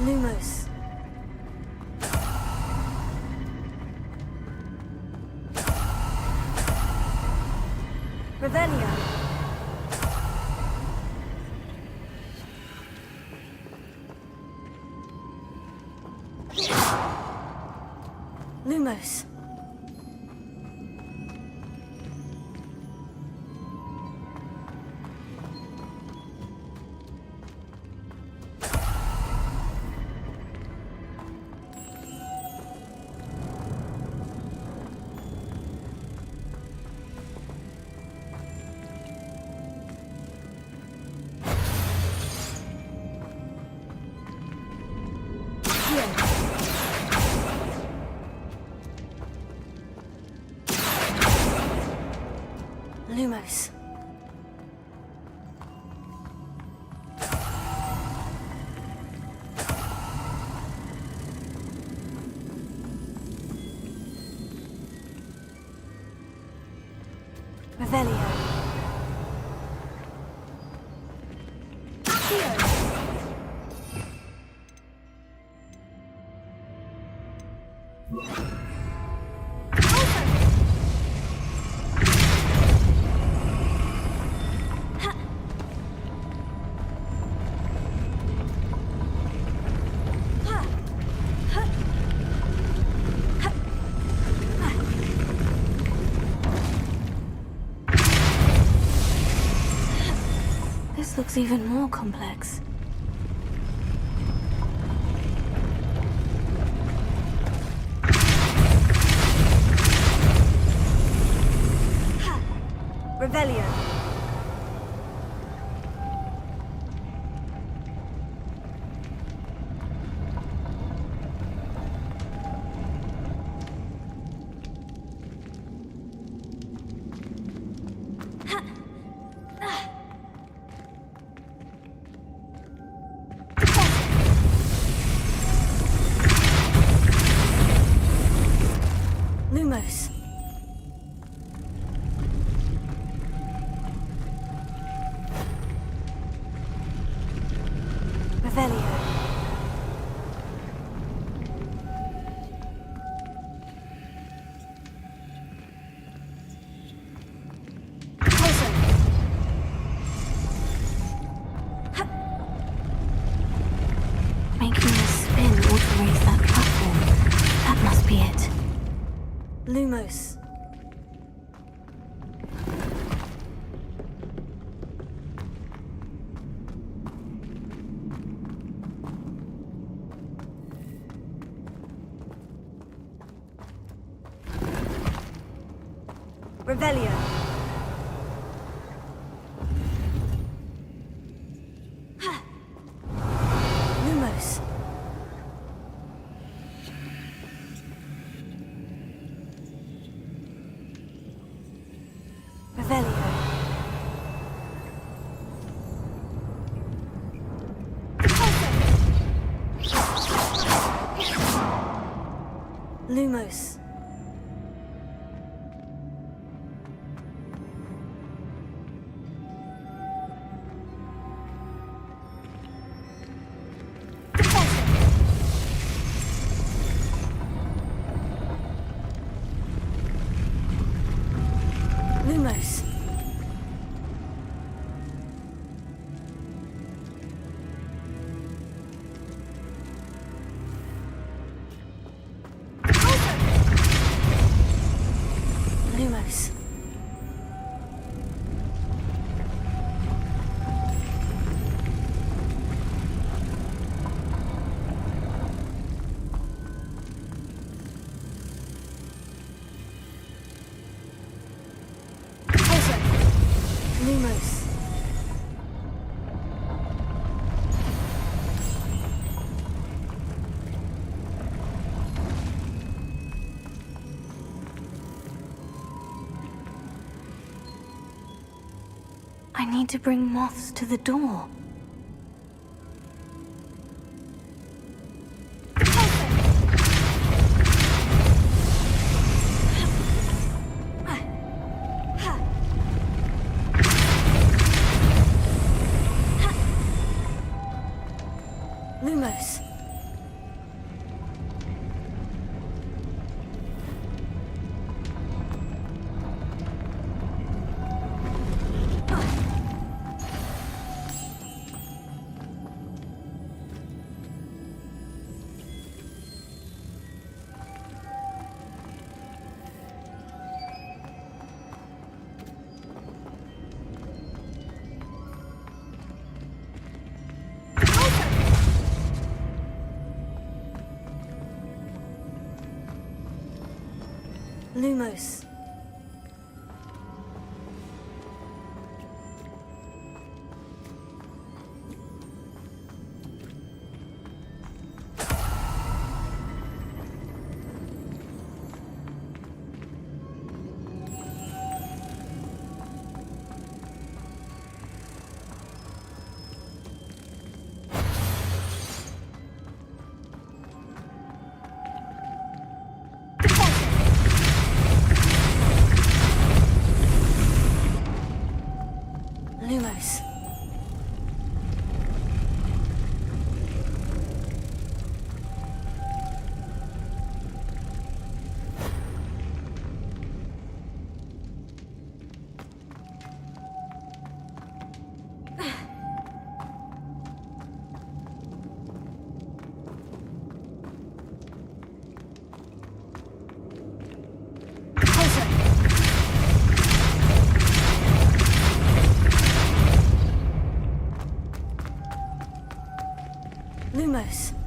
Lumos. Revelio. Lumos. Lumos. Revelio. Accio. This looks even more complex. Revelio. Lumos. Revelio. Making a spin ought to raise that platform. That must be it. Lumos. Revelio. Lumos. Revelio. Lumos. Lumos. Lumos. Lumos. I need to bring moths to the door. Lumos. Lumos. Lumos. Lumos. Lumos.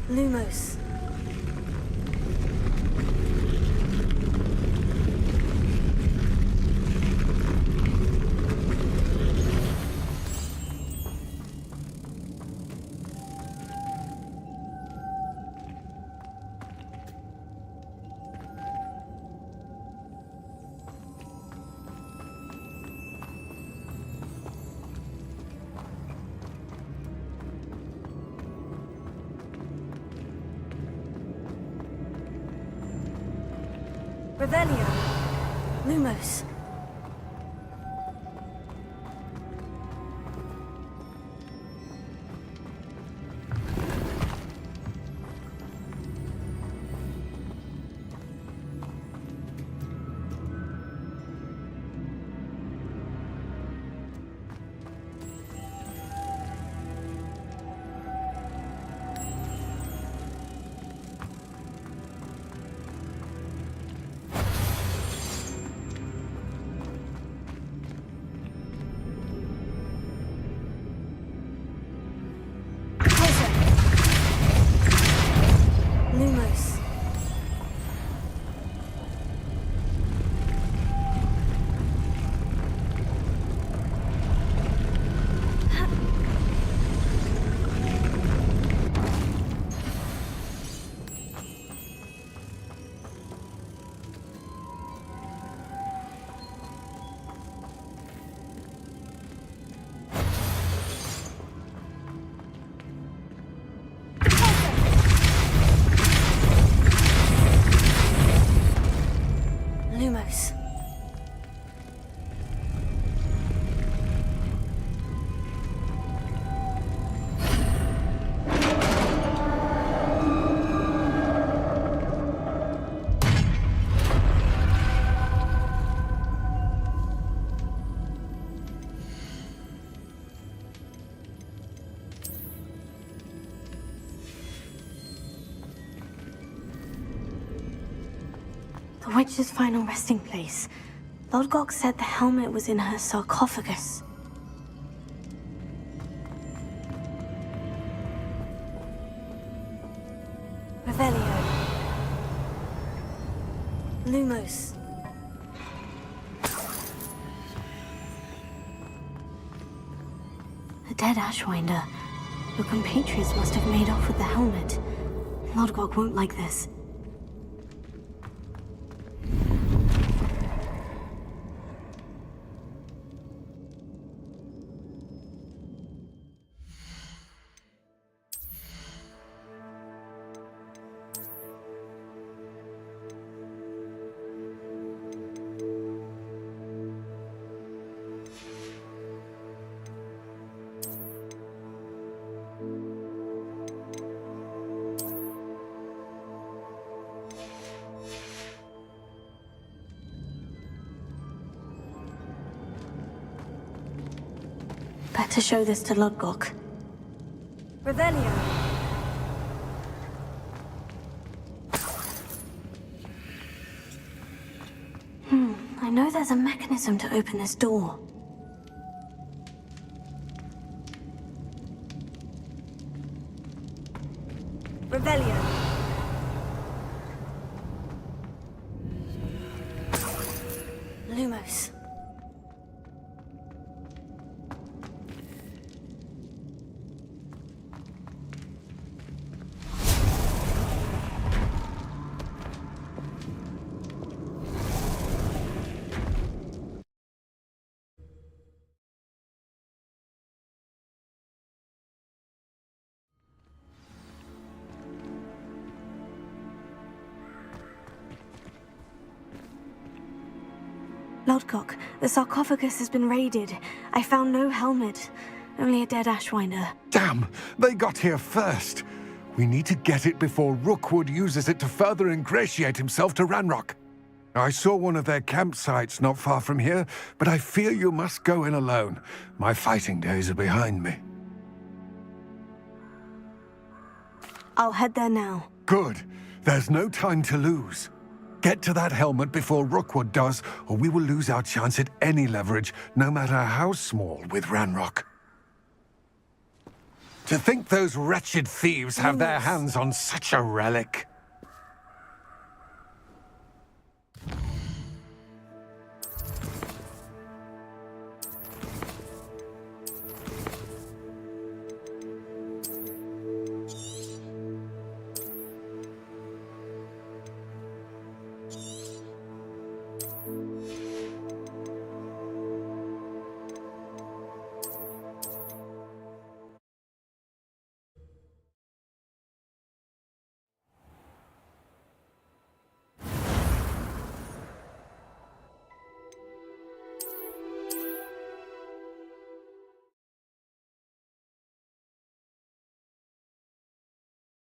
Lumos. Revelio. Lumos. Lumos. Lumos. The witch's final resting place. Lodgok said the helmet was in her sarcophagus. Revelio. Lumos. A dead Ashwinder. Your compatriots must have made off with the helmet. Lodgok won't like this. Better show this to Lodgok.
Revelio.
I know there's a mechanism to open this door.
Revelio.
Lumos. Lodgok, the sarcophagus has been raided. I found no helmet, only a dead ashwinder.
Damn! They got here first. We need to get it before Rookwood uses it to further ingratiate himself to Ranrock. I saw one of their campsites not far from here, but I fear you must go in alone. My fighting days are behind me.
I'll head there now.
Good. There's no time to lose. Get to that helmet before Rookwood does, or we will lose our chance at any leverage, no matter how small, with Ranrock. To think those wretched thieves have their hands on such a relic.